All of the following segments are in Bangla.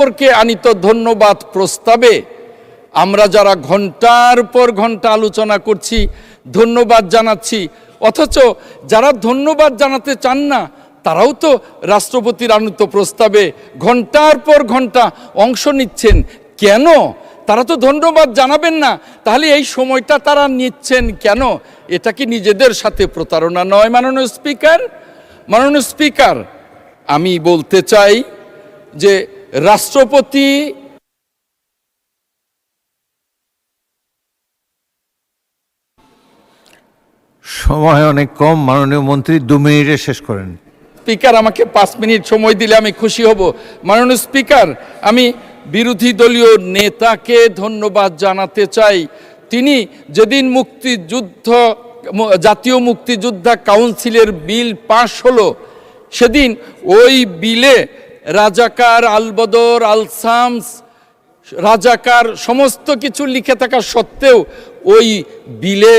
সম্পর্কে আনিত ধন্যবাদ প্রস্তাবে আমরা যারা ঘন্টার পর ঘন্টা আলোচনা করছি, ধন্যবাদ জানাচ্ছি, অথচ যারা ধন্যবাদ জানাতে চান না তারাও তো রাষ্ট্রপতির আনিত প্রস্তাবে ঘন্টার পর ঘন্টা অংশ নিচ্ছেন। কেন? তারা তো ধন্যবাদ জানাবেন না, তাহলে এই সময়টা তারা নিচ্ছেন কেন? এটা কি নিজেদের সাথে প্রতারণা নয়? মাননীয় স্পিকার, আমি বলতে চাই যে রাষ্ট্রপতি সময় অনেক কম, মাননীয় মন্ত্রী 2 মিনিটে শেষ করেন। স্পিকার, আমাকে 5 মিনিট সময় দিলে আমি খুশি হব। মাননীয় স্পিকার, আমি বিরোধী দলীয় নেতাকে ধন্যবাদ জানাতে চাই। তিনি যেদিন জাতীয় মুক্তিযোদ্ধা কাউন্সিলের বিল পাশ হলো, সেদিন ওই বিলে রাজাকার, আলবদর, আলসামস, রাজাকার সমস্ত কিছু লিখে থাকা সত্ত্বেও ওই বিলে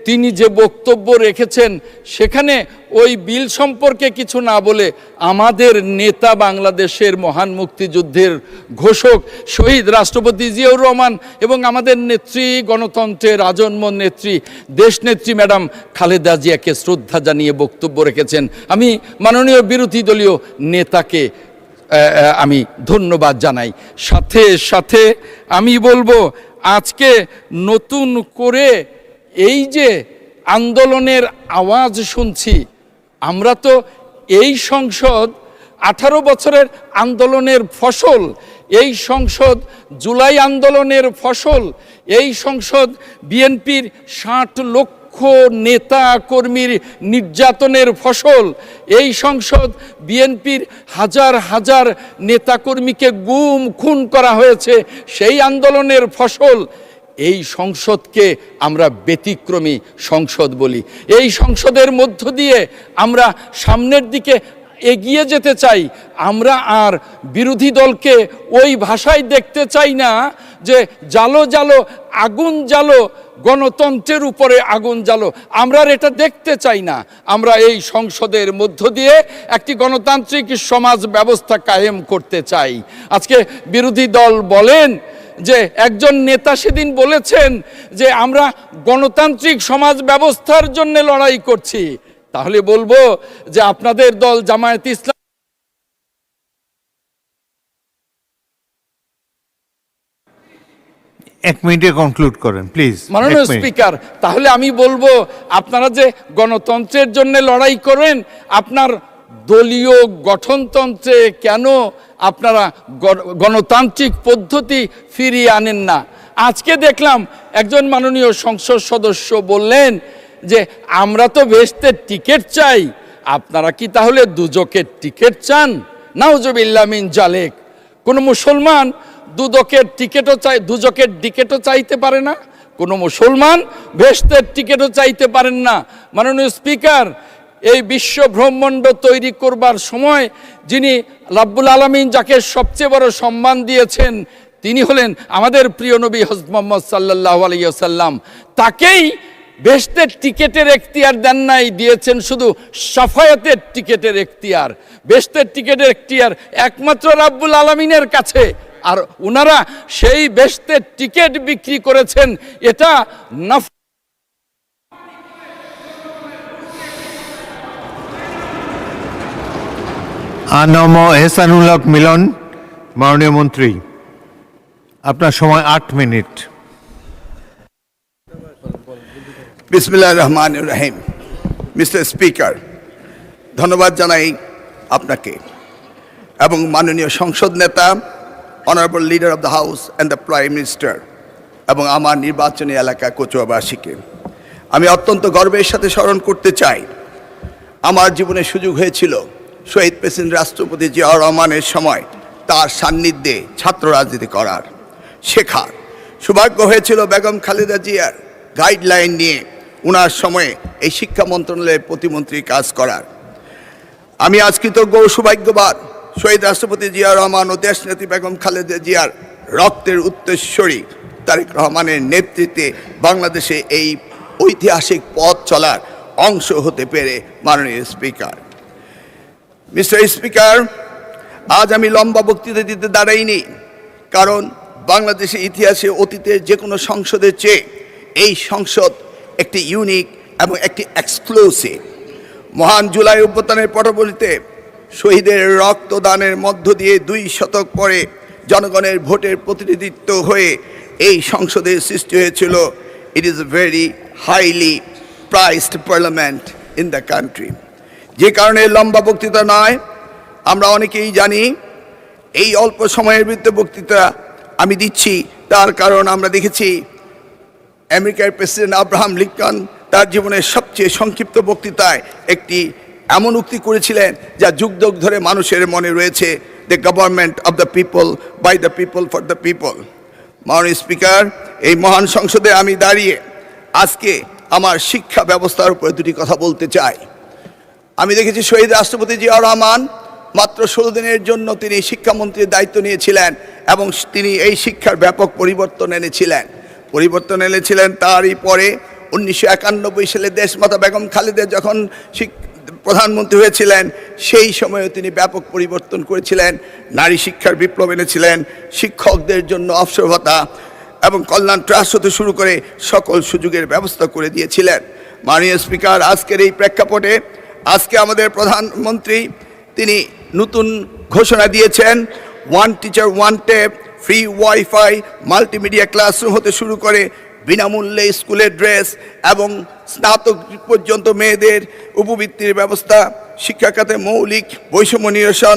তিনি যে বক্তব্য রেখেছেন, সেখানে ওই বিল সম্পর্কে কিছু না বলে আমাদের নেতা, বাংলাদেশের মহান মুক্তিযুদ্ধের ঘোষক শহীদ রাষ্ট্রপতি জিয়াউর রহমান এবং আমাদের নেত্রী, গণতন্ত্রের আজন্ম নেত্রী, দেশনেত্রী ম্যাডাম খালেদা জিয়াকে শ্রদ্ধা জানিয়ে বক্তব্য রেখেছেন। আমি মাননীয় বিরোধী দলীয় নেতাকে আমি ধন্যবাদ জানাই। সাথে সাথে আমি বলবো, আজকে নতুন করে এই যে আন্দোলনের আওয়াজ শুনছি, আমরা তো এই সংসদ 18 বছরের আন্দোলনের ফসল, এই সংসদ জুলাই আন্দোলনের ফসল, এই সংসদ বিএনপির 60 লক্ষ নেতা কর্মীর নির্যাতনের ফসল, এই সংসদ বিএনপির হাজার হাজার নেতাকর্মীকে গুম খুন করা হয়েছে সেই আন্দোলনের ফসল। এই সংসদকে আমরা ব্যতিক্রমী সংসদ বলি। এই সংসদের মধ্য দিয়ে আমরা সামনের দিকে এগিয়ে যেতে চাই। আমরা আর বিরোধী দলকে ওই ভাষায় দেখতে চাই না যে জালো জালো, আগুন জালো, গণতন্ত্রের উপরে আগুন জালো। আমরা এটা দেখতে চাই না। আমরা এই সংসদের মধ্য দিয়ে একটি গণতান্ত্রিক সমাজ ব্যবস্থা কায়েম করতে চাই। আজকে বিরোধী দল বলেন যে একজন নেতা সেদিন বলেছেন যে আমরা গণতান্ত্রিক সমাজ ব্যবস্থার জন্য লড়াই করছি। তাহলে বলবো যে আপনাদের দল জামায়াতে ইসলাম 1 মিনিটে কনক্লুড করেন প্লিজ। মাননীয় স্পিকার, তাহলে আমি বলবো, আপনারা যে গণতন্ত্রের জন্য লড়াই করেন, আপনার দলীয় গঠনতন্ত্রে কেন আপনারা গণতান্ত্রিক পদ্ধতি ফিরিয়ে আনেন না? আজকে দেখলাম একজন মাননীয় সংসদ সদস্য বললেন যে আমরা তো বেহেশতের টিকিট চাই, আপনারা কি তাহলে দুজকের টিকিট চান? নাউজুবিল্লাহ মিন জালেক। কোনো মুসলমান দুজকের টিকিটও চাইতে পারে না, কোনো মুসলমান বেহেশতের টিকিটও চাইতে পারেন না। মাননীয় স্পিকার, এই বিশ্ব ব্রহ্মাণ্ড তৈরি করবার সময় যিনি রাব্বুল আলামিন যাকে সবচেয়ে বড় সম্মান দিয়েছেন, তিনি হলেন আমাদের প্রিয় নবী হযরত মুহাম্মদ সাল্লাল্লাহু আলাইহি ওয়াসাল্লাম। তাকেই বেহেশতের টিকিটের এখতিয়ার দেন নাই, দিয়েছেন শুধু শাফায়াতের টিকিটের এখতিয়ার। বেহেশতের টিকিটের এখতিয়ার একমাত্র রাব্বুল আলামিনের কাছে, আর ওনারা সেই বেহেশতের টিকিট বিক্রি করেছেন। এটা আনম এহসানুল হক মিলন। মাননীয় মন্ত্রী, আপনার সময় 8 মিনিট। বিসমিল্লাহির রহমানির রহিম। মিস্টার স্পিকার, ধন্যবাদ জানাই আপনাকে এবং মাননীয় সংসদ নেতা, honourable leader of the house and the prime minister এবং আমার নির্বাচনী এলাকা কচুয়াবাসীকে আমি অত্যন্ত গর্বের সাথে স্মরণ করতে চাই। আমার জীবনে সুযোগ হয়েছিল শহীদ প্রেসিডেন্ট রাষ্ট্রপতি জিয়াউর রহমানের সময় তার সান্নিধ্যে ছাত্র রাজনীতি করার, শেখার সৌভাগ্য হয়েছিল বেগম খালেদা জিয়ার গাইডলাইন নিয়ে ওনার সময়ে এই শিক্ষা মন্ত্রণালয়ের প্রতিমন্ত্রীর কাজ করার। আমি আজ কৃতজ্ঞ ও সৌভাগ্যবান শহীদ রাষ্ট্রপতি জিয়াউর রহমান ও দেশনেত্রী বেগম খালেদা জিয়ার রক্তের উত্তরসূরি তারেক রহমানের নেতৃত্বে বাংলাদেশে এই ঐতিহাসিক পথ চলার অংশ হতে পেরে। মাননীয় স্পিকার, মিস্টার স্পিকার, আজ আমি লম্বা বক্তৃতা দিতে দাঁড়াইনি, কারণ বাংলাদেশের ইতিহাসে অতীতের যে কোনো সংসদের চেয়ে এই সংসদ একটি ইউনিক এবং একটি এক্সক্লুসিভ। মহান জুলাই অভ্যুত্থানের পটভূমিতে শহীদের রক্তদানের মধ্য দিয়ে 2 শতক পরে জনগণের ভোটের প্রতিনিধিত্ব হয়ে এই সংসদের সৃষ্টি হয়েছিল। It is a very highly priced parliament in the country. যে কারণে লম্বা বক্তৃতা নয়, আমরা অনেকেই জানি এই অল্প সময়ের ভিতরে বক্তৃতা আমি দিচ্ছি, তার কারণ আমরা দেখেছি আমেরিকার প্রেসিডেন্ট আব্রাহাম লিঙ্কন তার জীবনের সবচেয়ে সংক্ষিপ্ত বক্তৃতায় একটি এমন উক্তি করেছিলেন যা যুগ যুগ ধরে মানুষের মনে রয়েছে, the government of the people, by the people, for the people. মাননীয় স্পিকার, এই মহান সংসদে আমি দাঁড়িয়ে আজকে আমার শিক্ষা ব্যবস্থার উপরে দুটি কথা বলতে চাই। আমি দেখেছি শহীদ রাষ্ট্রপতি জিয়াউর রহমান মাত্র 16 দিনের জন্য তিনি শিক্ষামন্ত্রীর দায়িত্ব নিয়েছিলেন এবং তিনি এই শিক্ষার ব্যাপক পরিবর্তন এনেছিলেন। তারই পরে 1991 সালে দেশমাতা বেগম খালেদা যখন প্রধানমন্ত্রী হয়েছিলেন, সেই সময়ে তিনি ব্যাপক পরিবর্তন করেছিলেন। নারী শিক্ষার বিপ্লব এনেছিলেন, শিক্ষকদের জন্য অবসর ভাতা এবং কল্যাণ ট্রাস্ট হতে শুরু করে সকল সুযোগের ব্যবস্থা করে দিয়েছিলেন। মাননীয় স্পিকার, আজকের এই প্রেক্ষাপটে আজকে আমাদের প্রধানমন্ত্রী তিনি নতুন ঘোষণা দিয়েছেন, 1 teacher 1 tab, free wifi, multimedia classroom হতে শুরু করে বিনামূল্যে স্কুলের ড্রেস এবং স্নাতক পর্যন্ত মেয়েদের উপবৃত্তির ব্যবস্থা, শিক্ষা খাতে মৌলিক বৈষম্য নিরসন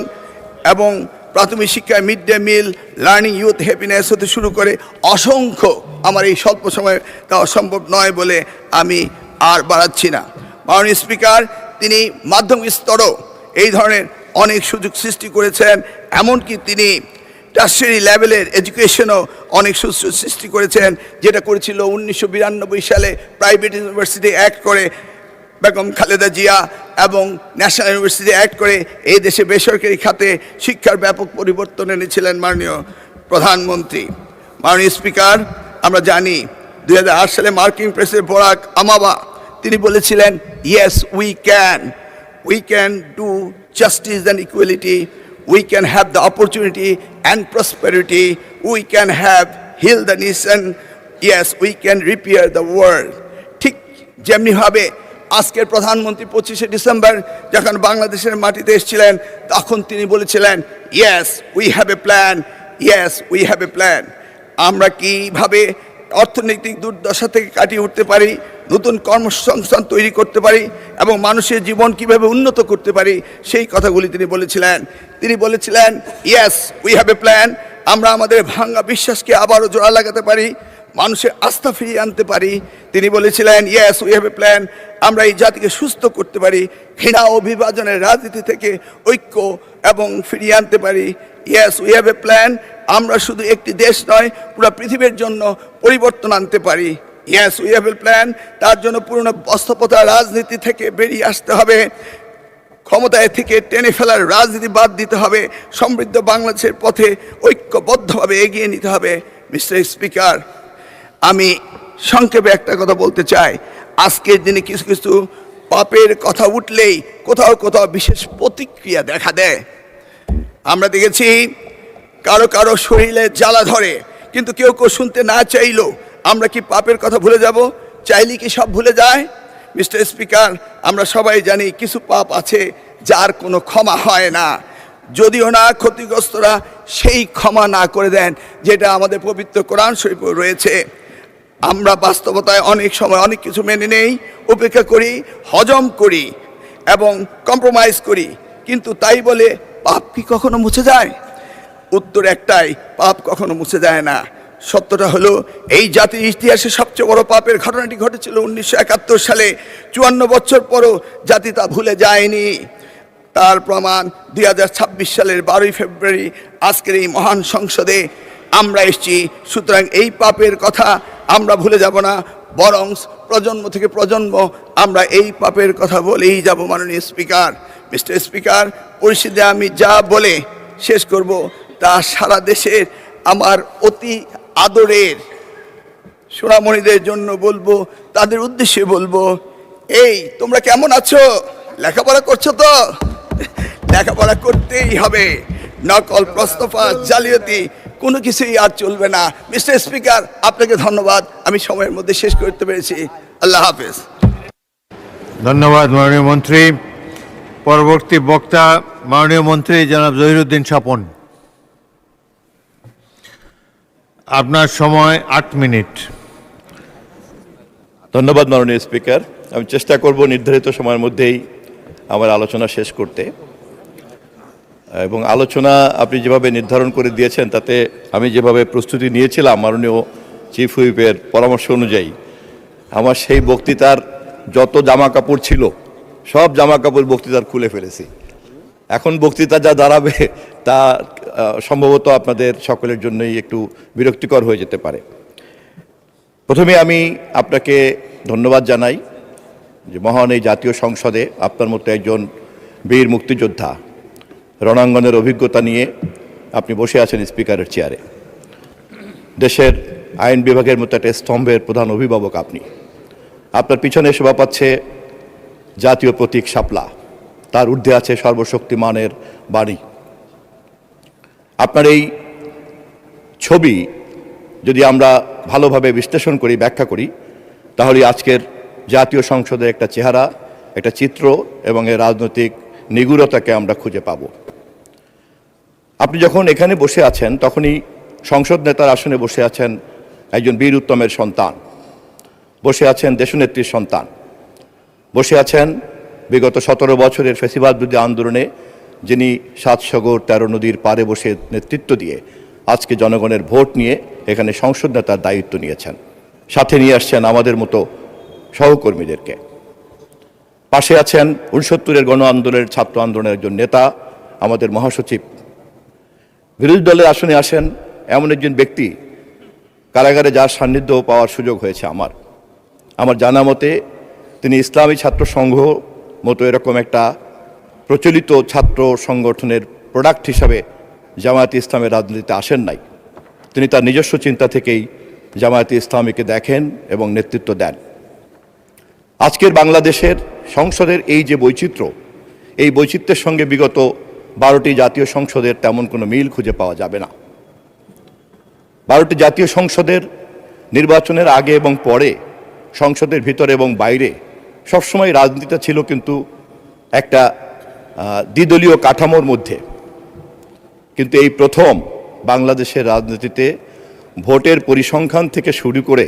এবং প্রাথমিক শিক্ষায় mid day meal, learning youth happiness হতে শুরু করে অসংখ্য, আমার এই স্বল্প সময়ে তা অসম্ভব নয় বলে আমি আর বাড়াচ্ছি না। মাননীয় স্পিকার, তিনি মাধ্যমিক স্তরও এই ধরনের অনেক সুযোগ সৃষ্টি করেছেন, এমনকি তিনি টার্সিয়ারি লেভেলের এডুকেশনও অনেক সুযোগ সৃষ্টি করেছেন, যেটা করেছিল 1992 সালে প্রাইভেট ইউনিভার্সিটি অ্যাক্ট করে বেগম খালেদা জিয়া এবং ন্যাশনাল ইউনিভার্সিটি অ্যাক্ট করে এই দেশে বেসরকারি খাতে শিক্ষার ব্যাপক পরিবর্তন এনেছিলেন মাননীয় প্রধানমন্ত্রী। মাননীয় স্পিকার, আমরা জানি 2008 সালে মার্কিন প্রেসিডেন্ট বারাক ওবামা তিনি বলেছিলেন, yes we can do justice and equality, we can have the opportunity and prosperity, we can have heal the nation, yes, we can repair the world. ঠিক যেমনিভাবে আজকের প্রধানমন্ত্রী 25শে ডিসেম্বর যখন বাংলাদেশের মাটিতে এসেছিলেন, তখন তিনি বলেছিলেন, yes, we have a plan, yes, we have a plan. আমরা কিভাবে অর্থনৈতিক দুর্দশা থেকে কাটিয়ে উঠতে পারি, নতুন কর্মসংস্থান তৈরি করতে পারি এবং মানুষের জীবন কিভাবে উন্নত করতে পারি, সেই কথাগুলি তিনি বলেছিলেন, yes we have a plan. আমরা আমাদের ভাঙা বিশ্বাসকে আবারও জোড়া লাগাতে পারি, মানুষের আস্থা ফিরিয়ে আনতে পারি। তিনি বলেছিলেন, yes we have a plan. আমরা এই জাতিকে সুস্থ করতে পারি, ঘৃণা ও বিভাজনের রাজনীতি থেকে ঐক্য এবং ফিরিয়ে আনতে পারি। Yes we have a plan. আমরা শুধু একটি দেশ নয়, পুরো পৃথিবীর জন্য পরিবর্তন আনতে পারি। Yes we have a plan. তার জন্য পুরনো বস্ত্রপ্রথা রাজনীতি থেকে বেরিয়ে আসতে হবে, ক্ষমতায় থেকে টেনে ফেলার রাজনীতি বাদ দিতে হবে, সমৃদ্ধ বাংলাদেশের পথে ঐক্যবদ্ধভাবে এগিয়ে নিতে হবে। মিস্টার স্পিকার, আমি সংক্ষেপে একটা কথা বলতে চাই। আজকের দিনে কিছু কিছু পাপের কথা উঠলেই কোথাও কোথাও বিশেষ প্রতিক্রিয়া দেখা দেয়। আমরা দেখেছি কারো কারো শরীরে জ্বালা ধরে, কিন্তু কেউ কেউ শুনতে না চাইলেও আমরা কি পাপের কথা ভুলে যাব? চাইলে কি সব ভুলে যায়? মিস্টার স্পিকার, আমরা সবাই জানি কিছু পাপ আছে যার কোনো ক্ষমা হয় না, যদিও না ক্ষতিগ্রস্তরা সেই ক্ষমা না করে দেন যেটা আমাদের পবিত্র কোরআন শরীফে রয়েছে। আমরা বাস্তবতায় অনেক সময় অনেক কিছু মেনে নেই, উপেক্ষা করি, হজম করি এবং কম্প্রোমাইজ করি, কিন্তু তাই বলে পাপ কি কখনো মুছে যায়? উত্তর একটাই, পাপ কখনো মুছে যায় না। সত্যটা হলো, এই জাতির ইতিহাসে সবচেয়ে বড় পাপের ঘটনাটি ঘটেছিল 1971 সালে। 54 বছর পরও জাতি তা ভুলে যায়নি। তার প্রমাণ 2026 সালের 12 ফেব্রুয়ারি আজকের এই মহান সংসদে আমরা এসেছি। সুতরাং এই পাপের কথা আমরা ভুলে যাব না, বরং প্রজন্ম থেকে প্রজন্ম আমরা এই পাপের কথা বলেই যাব। মাননীয় স্পিকার, মিস্টার স্পিকার, পরিস্থিতি আমি যা বলে শেষ করব তা সারা দেশের আমার অতি আদরের সোনামণিদের জন্য বলবো, তাদের উদ্দেশ্যে বলবো, এই তোমরা কেমন আছো? লেখাপড়া করছো তো? লেখাপড়া করতেই হবে, নকল প্রস্তফা জালিয়াতি কোনো কিছুই আর চলবে না। মিস্টার স্পিকার, আপনাকে ধন্যবাদ, আমি সময়ের মধ্যে শেষ করতে পেরেছি। আল্লাহ হাফেজ। ধন্যবাদ মাননীয় মন্ত্রী। পরবর্তী বক্তা মাননীয় মন্ত্রী জনাব জহিরুদ্দিন স্বপন। আপনার সময় 8 মিনিট। ধন্যবাদ মাননীয় স্পিকার। আমি চেষ্টা করব নির্ধারিত সময়ের মধ্যেই আমার আলোচনা শেষ করতে, এবং আলোচনা আপনি যেভাবে নির্ধারণ করে দিয়েছেন তাতে আমি যেভাবে প্রস্তুতি নিয়েছিলাম মাননীয় চিফ হুইপের পরামর্শ অনুযায়ী আমার সেই বক্তৃতার যত জামা কাপড় ছিল সব জামা কাপড় বক্তৃতার খুলে ফেলেছি। এখন বক্তৃতা যা দাঁড়াবে তা সম্ভবত আপনাদের সকলের জন্যই একটু বিরক্তিকর হয়ে যেতে পারে। প্রথমে আমি আপনাকে ধন্যবাদ জানাই যে মহান এই জাতীয় সংসদে আপনার মতো একজন বীর মুক্তিযোদ্ধা রণাঙ্গনের অভিজ্ঞতা নিয়ে আপনি বসে আছেন স্পিকারের চেয়ারে। দেশের আইন বিভাগের মতো একটা স্তম্ভের প্রধান অভিভাবক আপনি। আপনার পিছনে শোভা পাচ্ছে জাতীয় প্রতীক শাপলা, তার ঊর্ধ্বে আছে সর্বশক্তিমানের বাণী। আপনার এই ছবি যদি আমরা ভালোভাবে বিশ্লেষণ করি, ব্যাখ্যা করি, তাহলে আজকের জাতীয় সংসদের একটা চেহারা, একটা চিত্র এবং এর রাজনৈতিক নিগুড়তাকে আমরা খুঁজে পাব। আপনি যখন এখানে বসে আছেন তখনই সংসদ নেতার আসনে বসে আছেন একজন বীর উত্তমের সন্তান, বসে আছেন দেশনেত্রীর সন্তান, বসে আছেন বিগত 17 বছরের ফ্যাসিবাদ বিরোধী আন্দোলনে যিনি 7 সাগর 13 নদীর পারে বসে নেতৃত্ব দিয়ে আজকে জনগণের ভোট নিয়ে এখানে সংসদ নেতার দায়িত্ব নিয়েছেন। সাথে নিয়ে আসছেন আমাদের মতো সহকর্মীদেরকে। পাশে আছেন 69-এর গণ আন্দোলনের ছাত্র আন্দোলনের একজন নেতা, আমাদের মহাসচিব। বিরোধী দলের আসনে আসেন এমন একজন ব্যক্তি কারাগারে যার সান্নিধ্য পাওয়ার সুযোগ হয়েছে আমার জানা মতে তিনি ইসলামী ছাত্র সংঘ মতো এরকম একটা প্রচলিত ছাত্র সংগঠনের প্রোডাক্ট হিসাবে জামায়াতে ইসলামের রাজনীতিতে আসেন নাই। তিনি তার নিজস্ব চিন্তা থেকেই জামায়াতে ইসলামীকে দেখেন এবং নেতৃত্ব দেন। আজকের বাংলাদেশের সংসদের এই যে বৈচিত্র্য, এই বৈচিত্র্যের সঙ্গে বিগত 12টি জাতীয় সংসদের তেমন কোনো মিল খুঁজে পাওয়া যাবে না। 12টি জাতীয় সংসদের নির্বাচনের আগে এবং পরে, সংসদের ভিতরে এবং বাইরে সবসময় রাজনীতিটা ছিল কিন্তু একটা দ্বিদলীয় কাঠামোর মধ্যে। কিন্তু এই প্রথম বাংলাদেশের রাজনীতিতে ভোটের পরিসংখ্যান থেকে শুরু করে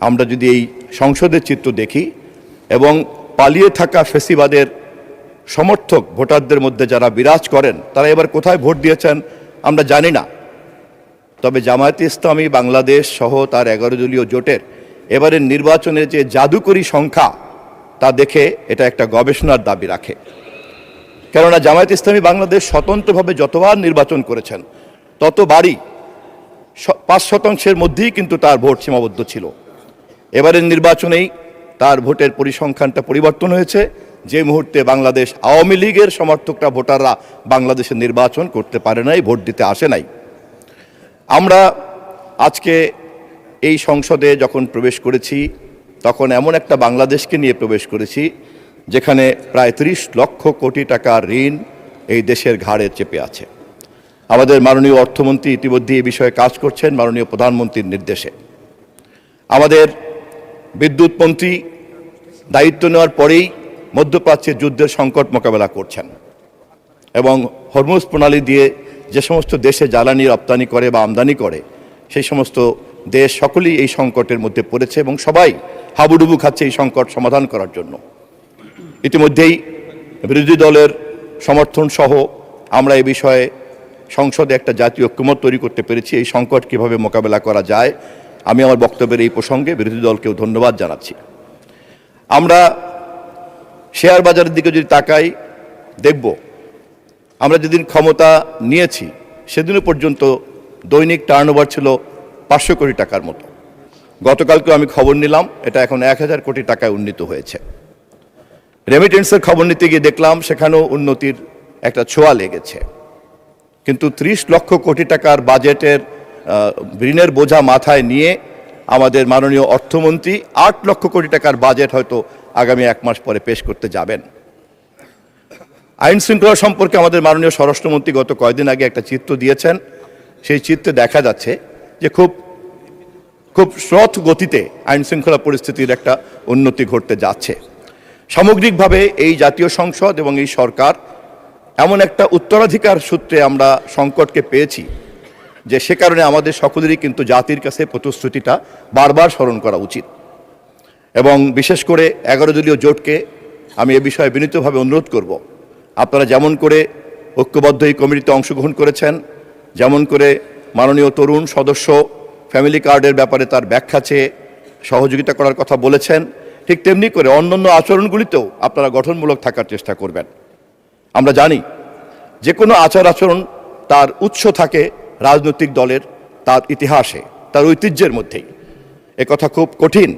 আমরা যদি এই সংসদের চিত্র দেখি এবং পালিয়ে থাকা ফ্যাসিবাদের সমর্থক ভোটারদের মধ্যে যারা বিরাজ করেন তারা এবার কোথায় ভোট দিয়েছেন আমরা জানি না। তবে জামায়াতে ইসলামী বাংলাদেশ সহ তার 11 দলীয় জোটের এবারের নির্বাচনের যে জাদুকরী সংখ্যা তা দেখে এটা একটা গবেষণার দাবি রাখে। কেননা জামায়াতে ইসলামী বাংলাদেশ স্বতন্ত্রভাবে যতবার নির্বাচন করেছেন ততবারই 5% মধ্যেই কিন্তু তার ভোট সীমাবদ্ধ ছিল। এবারের নির্বাচনেই তার ভোটের পরিসংখ্যানটা পরিবর্তন হয়েছে, যে মুহূর্তে বাংলাদেশ আওয়ামী লীগের সমর্থকরা ভোটাররা বাংলাদেশের নির্বাচন করতে পারে নাই, ভোট দিতে আসে নাই। আমরা আজকে এই সংসদে যখন প্রবেশ করেছি তখন এমন একটা বাংলাদেশকে নিয়ে প্রবেশ করেছি যেখানে প্রায় 30 লক্ষ কোটি টাকার ঋণ এই দেশের ঘাড়ে চেপে আছে। আমাদের মাননীয় অর্থমন্ত্রী ইতিমধ্যে এই বিষয়ে কাজ করছেন মাননীয় প্রধানমন্ত্রীর নির্দেশে। আমাদের বিদ্যুৎ মন্ত্রী দায়িত্ব নেওয়ার পরেই মধ্যপ্রাচ্যের যুদ্ধের সংকট মোকাবেলা করছেন এবং হরমুজ প্রণালী দিয়ে যে সমস্ত দেশে জ্বালানি রপ্তানি করে বা আমদানি করে সেই সমস্ত দেশ সকলেই এই সংকটের মধ্যে পড়েছে এবং সবাই হাবুডুবু খাচ্ছে এই সংকট সমাধান করার জন্য। ইতিমধ্যেই বিরোধী দলের সমর্থন সহ আমরা এই বিষয়ে সংসদে একটা জাতীয় ঐক্যমত তৈরি করতে পেরেছি এই সংকট কীভাবে মোকাবেলা করা যায়। আমি আমার বক্তব্যের এই প্রসঙ্গে বিরোধী দলকেও ধন্যবাদ জানাচ্ছি। আমরা শেয়ার বাজারের দিকে যদি তাকাই দেখব আমরা যেদিন ক্ষমতা নিয়েছি সেদিনও পর্যন্ত দৈনিক টার্নওভার ছিল 500 কোটি টাকার মতো। গতকালকে আমি খবর নিলাম এটা এখন 1000 কোটি টাকায় উন্নীত হয়েছে। রেমিটেন্সের খবর নিতে গিয়ে দেখলাম সেখানেও উন্নতির একটা ছোঁয়া লেগেছে। কিন্তু 30 লক্ষ কোটি টাকার বাজেটের ঋণের বোঝা মাথায় নিয়ে আমাদের মাননীয় অর্থমন্ত্রী 8 লক্ষ কোটি টাকার বাজেট হয়তো আগামী 1 মাস পরে পেশ করতে যাবেন। আইন শৃঙ্খলা সম্পর্কে আমাদের মাননীয় স্বরাষ্ট্রমন্ত্রী গত কয়েকদিন আগে একটা চিত্র দিয়েছেন। সেই চিত্রে দেখা যাচ্ছে যে খুব শ্রথ গতিতে আইন শৃঙ্খলা পরিস্থিতির একটা উন্নতি ঘটতে যাচ্ছে। সামগ্রিকভাবে এই জাতীয় সংসদ এবং এই সরকার এমন একটা উত্তরাধিকার সূত্রে আমরা সংকটকে পেয়েছি যে সে কারণে আমাদের সকলেরই কিন্তু জাতির কাছে প্রতিশ্রুতিটা বারবার স্মরণ করা উচিত। এবং বিশেষ করে 11 দলীয় জোটকে আমি এ বিষয়ে বিনীতভাবে অনুরোধ করব, আপনারা যেমন করে ঐক্যবদ্ধ এই কমিটিতে অংশগ্রহণ করেছেন, যেমন করে মাননীয় তরুণ সদস্য ফ্যামিলি কার্ডের ব্যাপারে তার ব্যাখ্যা চেয়ে সহযোগিতা করার কথা বলেছেন, ঠিক তেমনি করে অন্যান্য আচরণগুলিতেও আপনারা গঠনমূলক থাকার চেষ্টা করবেন। আমরা জানি যে কোনো আচার আচরণ তার উৎস থাকে রাজনৈতিক দলের তার ইতিহাসে, তার ঐতিহ্যের মধ্যেই। একথা খুব কঠিন।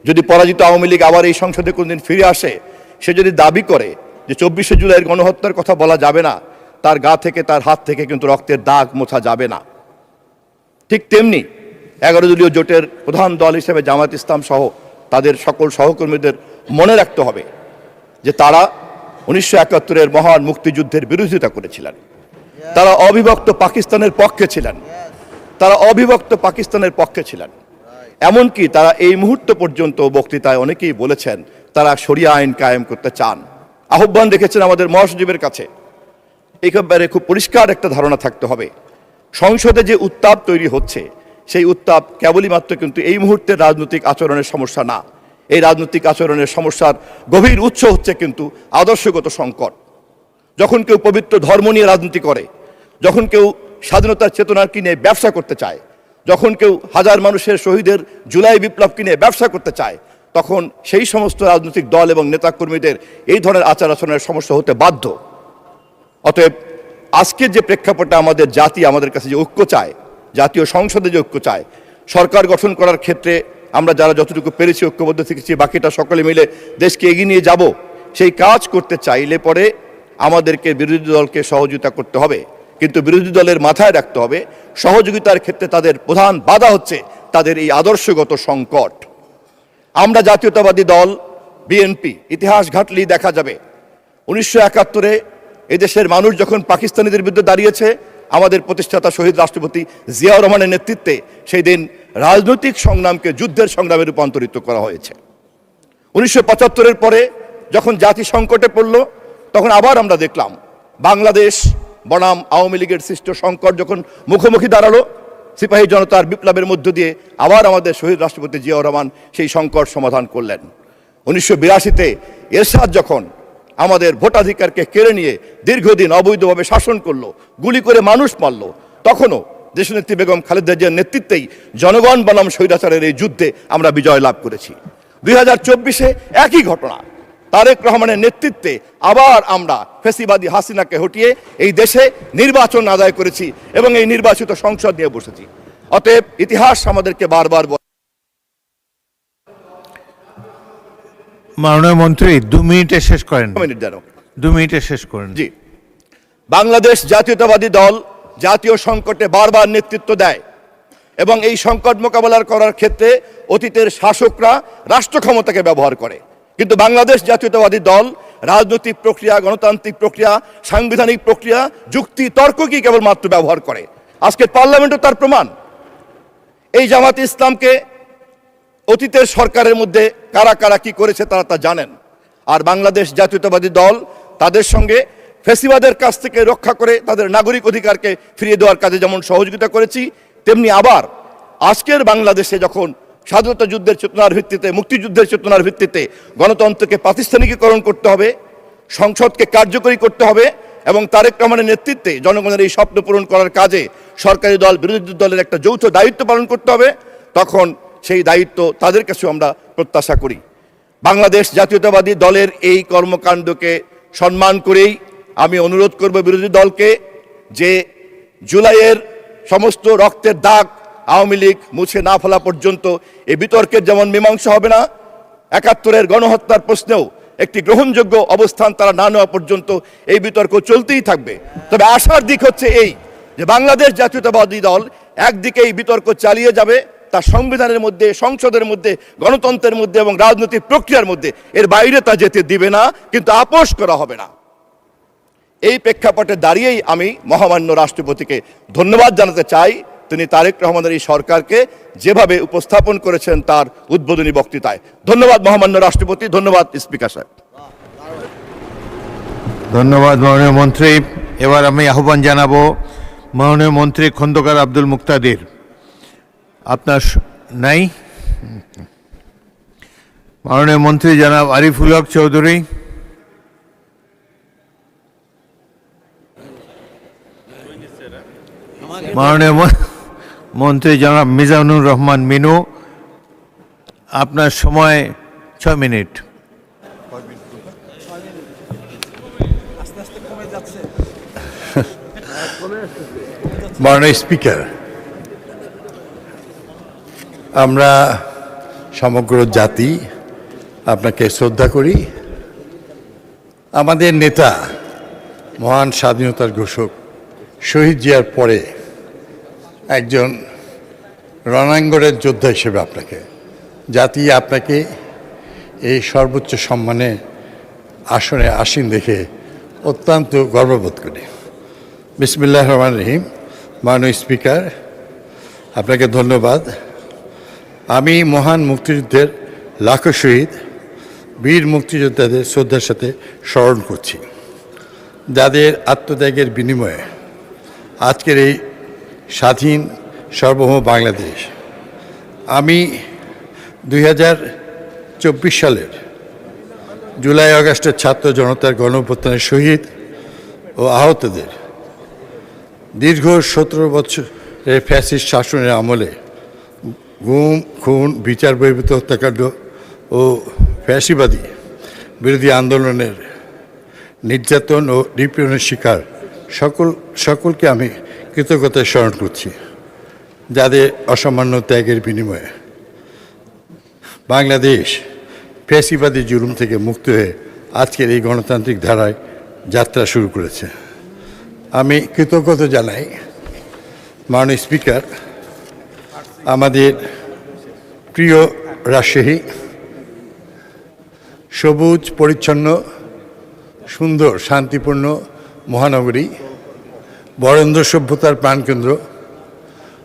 যদি পরাজিত আওয়ামী লীগ আবার এই সংসদে কোনদিন ফিরে আসে, সে যদি দাবি করে যে 24শে জুলাইয়ের গণহত্যার কথা বলা যাবে না, তার গা থেকে তার হাত থেকে কিন্তু রক্তের দাগ মোছা যাবে না। ঠিক তেমনি 11 দলীয় জোটের প্রধান দল হিসেবে জামায়াত ইসলাম সহ তাদের সকল সহকর্মীদের মনে রাখতে হবে যে তারা 1971-এর মহান মুক্তিযুদ্ধের বিরোধিতা করেছিলেন। তারা অবিভক্ত পাকিস্তানের পক্ষে ছিলেন। এমনকি তারা এই মুহূর্ত পর্যন্ত বক্তৃতায় অনেকেই বলেছেন তারা শরিয়া আইন কায়েম করতে চান, আহ্বান রেখেছেন আমাদের মহাসচিবের কাছে। এই ব্যাপারে খুব পরিষ্কার একটা ধারণা থাকতে হবে, সংসদে যে উত্তাপ তৈরি হচ্ছে সেই উত্তাপ কেবলই মাত্র কিন্তু এই মুহূর্তের রাজনৈতিক আচরণের সমস্যা না। এই রাজনৈতিক আচরণের সমস্যার গভীর উৎস হচ্ছে কিন্তু আদর্শগত সংকট। যখন কেউ পবিত্র ধর্ম নিয়ে রাজনীতি করে, যখন কেউ স্বাধীনতার চেতনার কিনে ব্যবসা করতে চায়, যখন কেউ হাজার মানুষের শহীদের জুলাই বিপ্লব কিনে ব্যবসা করতে চায়, তখন সেই সমস্ত রাজনৈতিক দল এবং নেতাকর্মীদের এই ধরনের আচার আচরণের সমস্যা হতে বাধ্য। অতএব আজকের যে প্রেক্ষাপটে আমাদের জাতি আমাদের কাছে যে ঐক্য চায়, জাতীয় সংসদে যে ঐক্য চায়, সরকার গঠন করার ক্ষেত্রে আমরা যারা যতটুকু পেরেছি ঐক্যবদ্ধ থেকেছি, বাকিটা সকলে মিলে দেশকে এগিয়ে নিয়ে যাব, সেই কাজ করতে চাইলে পরে আমাদেরকে বিরোধী দলকে সহযোগিতা করতে হবে। কিন্তু বিরোধী দলের মাথায় রাখতে হবে সহযোগিতার ক্ষেত্রে তাদের প্রধান বাধা হচ্ছে তাদের এই আদর্শগত সংকট। আমরা জাতীয়তাবাদী দল বিএনপি ইতিহাস ঘাটলেই দেখা যাবে 1971-এ এদেশের মানুষ যখন পাকিস্তানিদের বিরুদ্ধে দাঁড়িয়েছে, আমাদের প্রতিষ্ঠাতা শহীদ রাষ্ট্রপতি জিয়াউর রহমানের নেতৃত্বে সেই দিন রাজনৈতিক সংগ্রামকে যুদ্ধের সংগ্রামে রূপান্তরিত করা হয়েছে। 1975-এর পরে যখন জাতি সংকটে পড়ল, তখন আবার আমরা দেখলাম বাংলাদেশ বনাম আওয়ামী লীগের সৃষ্ট সংকট যখন মুখোমুখি দাঁড়ালো, সিপাহী জনতার বিপ্লবের মধ্য দিয়ে আবার আমাদের শহীদ রাষ্ট্রপতি জিয়াউর রহমান সেই সংকট সমাধান করলেন। 1982-তে এরশাদ যখন আমাদের ভোটাধিকারকে কেড়ে নিয়ে দীর্ঘদিন অবৈধভাবে শাসন করলো, গুলি করে মানুষ মারল, তখনও দেশনেত্রী বেগম খালেদা জিয়ার নেতৃত্বেই জনগণ বনাম স্বৈরাচারের এই যুদ্ধে আমরা বিজয় লাভ করেছি। 2024-এ একই ঘটনা, তারেক রহমানের নেতৃত্বে আবার আমরা ফ্যাসিবাদী হাসিনাকে হটিয়ে এই দেশে নির্বাচন আদায় করেছি এবং এই নির্বাচিত সংসদ নিয়ে বসেছি। অতএব ইতিহাস আমাদেরকে বারবার মাননীয় মন্ত্রী 2 মিনিটে শেষ করেন। 2 মিনিটে শেষ করেন। জি, বাংলাদেশ জাতীয়তাবাদী দল জাতীয় সংকটে বারবার নেতৃত্ব দেয় এবং এই সংকট মোকাবেলা করার ক্ষেত্রে অতীতের শাসকরা রাষ্ট্র ক্ষমতাকে ব্যবহার করে, কিন্তু বাংলাদেশ জাতীয়তাবাদী দল রাজনৈতিক প্রক্রিয়া, গণতান্ত্রিক প্রক্রিয়া, সাংবিধানিক প্রক্রিয়া, যুক্তি তর্ককে কেবলমাত্র ব্যবহার করে। আজকের পার্লামেন্টও তার প্রমাণ। এই জামাত ইসলামকে অতীতের সরকারের মধ্যে কারা কারা কি করেছে তারা তা জানেন। আর বাংলাদেশ জাতীয়তাবাদী দল তাদের সঙ্গে ফ্যাসিবাদের কাছ থেকে রক্ষা করে তাদের নাগরিক অধিকারকে ফিরিয়ে দেওয়ার কাজে যেমন সহযোগিতা করেছি, তেমনি আবার আজকের বাংলাদেশে যখন স্বাধীনতা যুদ্ধের চেতনার ভিত্তিতে, মুক্তিযুদ্ধের চেতনার ভিত্তিতে গণতন্ত্রকে প্রাতিষ্ঠানিকীকরণ করতে হবে, সংসদকে কার্যকরী করতে হবে এবং তারেক রহমানের নেতৃত্বে জনগণের এই স্বপ্ন পূরণ করার কাজে সরকারি দল বিরোধী দলের একটা যৌথ দায়িত্ব পালন করতে হবে, তখন সেই দায়িত্ব তাদের কাছেও আমরা প্রত্যাশা করি। বাংলাদেশ জাতীয়তাবাদী দলের এই কর্মকাণ্ডকে সম্মান করেই আমি অনুরোধ করব বিরোধী দলকে যে জুলাইয়ের সমস্ত রক্তের দাগ আওয়ামী লীগ মুছে না ফেলা পর্যন্ত এই বিতর্কের যেমন মীমাংসা হবে না, 71-এর গণহত্যার প্রশ্নেও একটি গ্রহণযোগ্য অবস্থান তারা না নেওয়া পর্যন্ত এই বিতর্ক চলতেই থাকবে। তবে আশার দিক হচ্ছে এই যে বাংলাদেশ জাতীয়তাবাদী দল একদিকে এই বিতর্ক চালিয়ে যাবে, তার সংবিধানের মধ্যে, সংসদের মধ্যে, গণতন্ত্রের মধ্যে এবং রাজনৈতিক প্রক্রিয়ার মধ্যে, এর বাইরে তা যেতে দিবে না, কিন্তু আপোষ করা হবে না। এই প্রেক্ষাপটে দাঁড়িয়েই আমি মহামান্য রাষ্ট্রপতিকে ধন্যবাদ জানাতে চাই, তিনি তারেক রহমানের এই সরকারকে যেভাবে উপস্থাপন করেছেন তার উদ্বোধনী বক্তৃতায়। ধন্যবাদ মহামান্য রাষ্ট্রপতি, ধন্যবাদ স্পিকার সাহেব। ধন্যবাদ মাননীয় মন্ত্রী। এবার আমি আহ্বান জানাবো মাননীয় মন্ত্রী খন্দকার আব্দুল মুক্তাদির। আপনার নাই? মাননীয় মন্ত্রী জনাব আরিফুল হক চৌধুরী। মাননীয় মন্ত্রী জনাব মিজানুর রহমান মিনু। আপনার সময় 6 মিনিট। মাননীয় স্পিকার, আমরা সমগ্র জাতি আপনাকে শ্রদ্ধা করি। আমাদের নেতা মহান স্বাধীনতার ঘোষক শহীদ জিয়ার পরে একজন রণাঙ্গনের যোদ্ধা হিসেবে আপনাকে জাতি আপনাকে এই সর্বোচ্চ সম্মানে আসনে আসীন দেখে অত্যন্ত গর্ববোধ করি। বিসমিল্লাহির রহমানির রহিম। মাননীয় স্পিকার, আপনাকে ধন্যবাদ। আমি মহান মুক্তিযুদ্ধের লাখো শহীদ বীর মুক্তিযোদ্ধাদের শ্রদ্ধার সাথে স্মরণ করছি, যাদের আত্মত্যাগের বিনিময়ে আজকের এই স্বাধীন সার্বভৌম বাংলাদেশ। আমি 2024 সালের জুলাই আগস্টের ছাত্র জনতার গণঅভ্যুত্থানের শহীদ ও আহতদের দীর্ঘ 17 বছরের ফ্যাসিস্ট শাসনের আমলে গুম, খুন, বিচার বহির্ভূত হত্যাকাণ্ড ও ফ্যাসিবাদী বিরোধী আন্দোলনের নির্যাতন ও নিপীড়নের শিকার সকলকে আমি কৃতজ্ঞতায় স্মরণ করছি, যাদের অসামান্য ত্যাগের বিনিময়ে বাংলাদেশ ফ্যাসিবাদী জুলুম থেকে মুক্ত হয়ে আজকের এই গণতান্ত্রিক ধারায় যাত্রা শুরু করেছে। আমি কৃতজ্ঞতা জানাই মাননীয় স্পিকার, আমাদের প্রিয় রাজশাহী সবুজ, পরিচ্ছন্ন, সুন্দর, শান্তিপূর্ণ মহানগরী, বরেন্দ্র সভ্যতার প্রাণকেন্দ্র,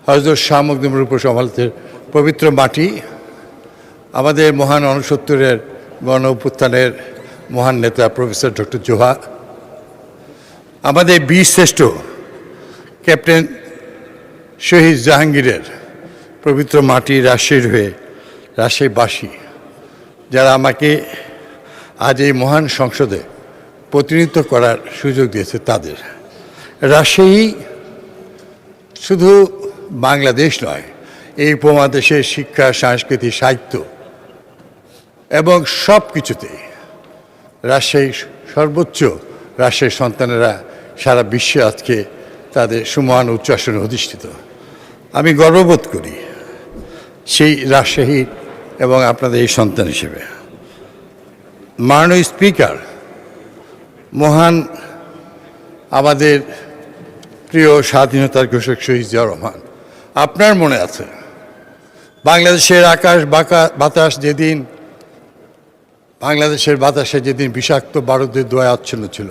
হযরত শাহ মখদুমের উপর সমালতের পবিত্র মাটি, আমাদের মহান 69-এর গণ অভ্যুত্থানের মহান নেতা প্রফেসর ডক্টর জোহা, আমাদের বীর শ্রেষ্ঠ ক্যাপ্টেন শহীদ জাহাঙ্গীরের পবিত্র মাটি রাজশাহীর হয়ে রাজশাহীবাসী, যারা আমাকে আজ এই মহান সংসদে প্রতিনিধিত্ব করার সুযোগ দিয়েছে তাদের। রাজশাহী শুধু বাংলাদেশ নয়, এই উপমহাদেশের শিক্ষা, সংস্কৃতি, সাহিত্য এবং সব কিছুতেই রাজশাহী সর্বোচ্চ। রাজশাহীর সন্তানেরা সারা বিশ্বে আজকে তাদের সুমহান উচ্চ আসনে অধিষ্ঠিত। আমি গর্ববোধ করি সেই রাজশাহী এবং আপনাদের এই সন্তান হিসেবে। মাননীয় স্পিকার, মহান আমাদের প্রিয় স্বাধীনতার ঘোষক শহীদ জিয়াউর রহমান, আপনার মনে আছে বাংলাদেশের আকাশ বাতাস যেদিন, বাংলাদেশের বাতাসে যেদিন বিষাক্ত বারুদের ধোঁয়ায় আচ্ছন্ন ছিল,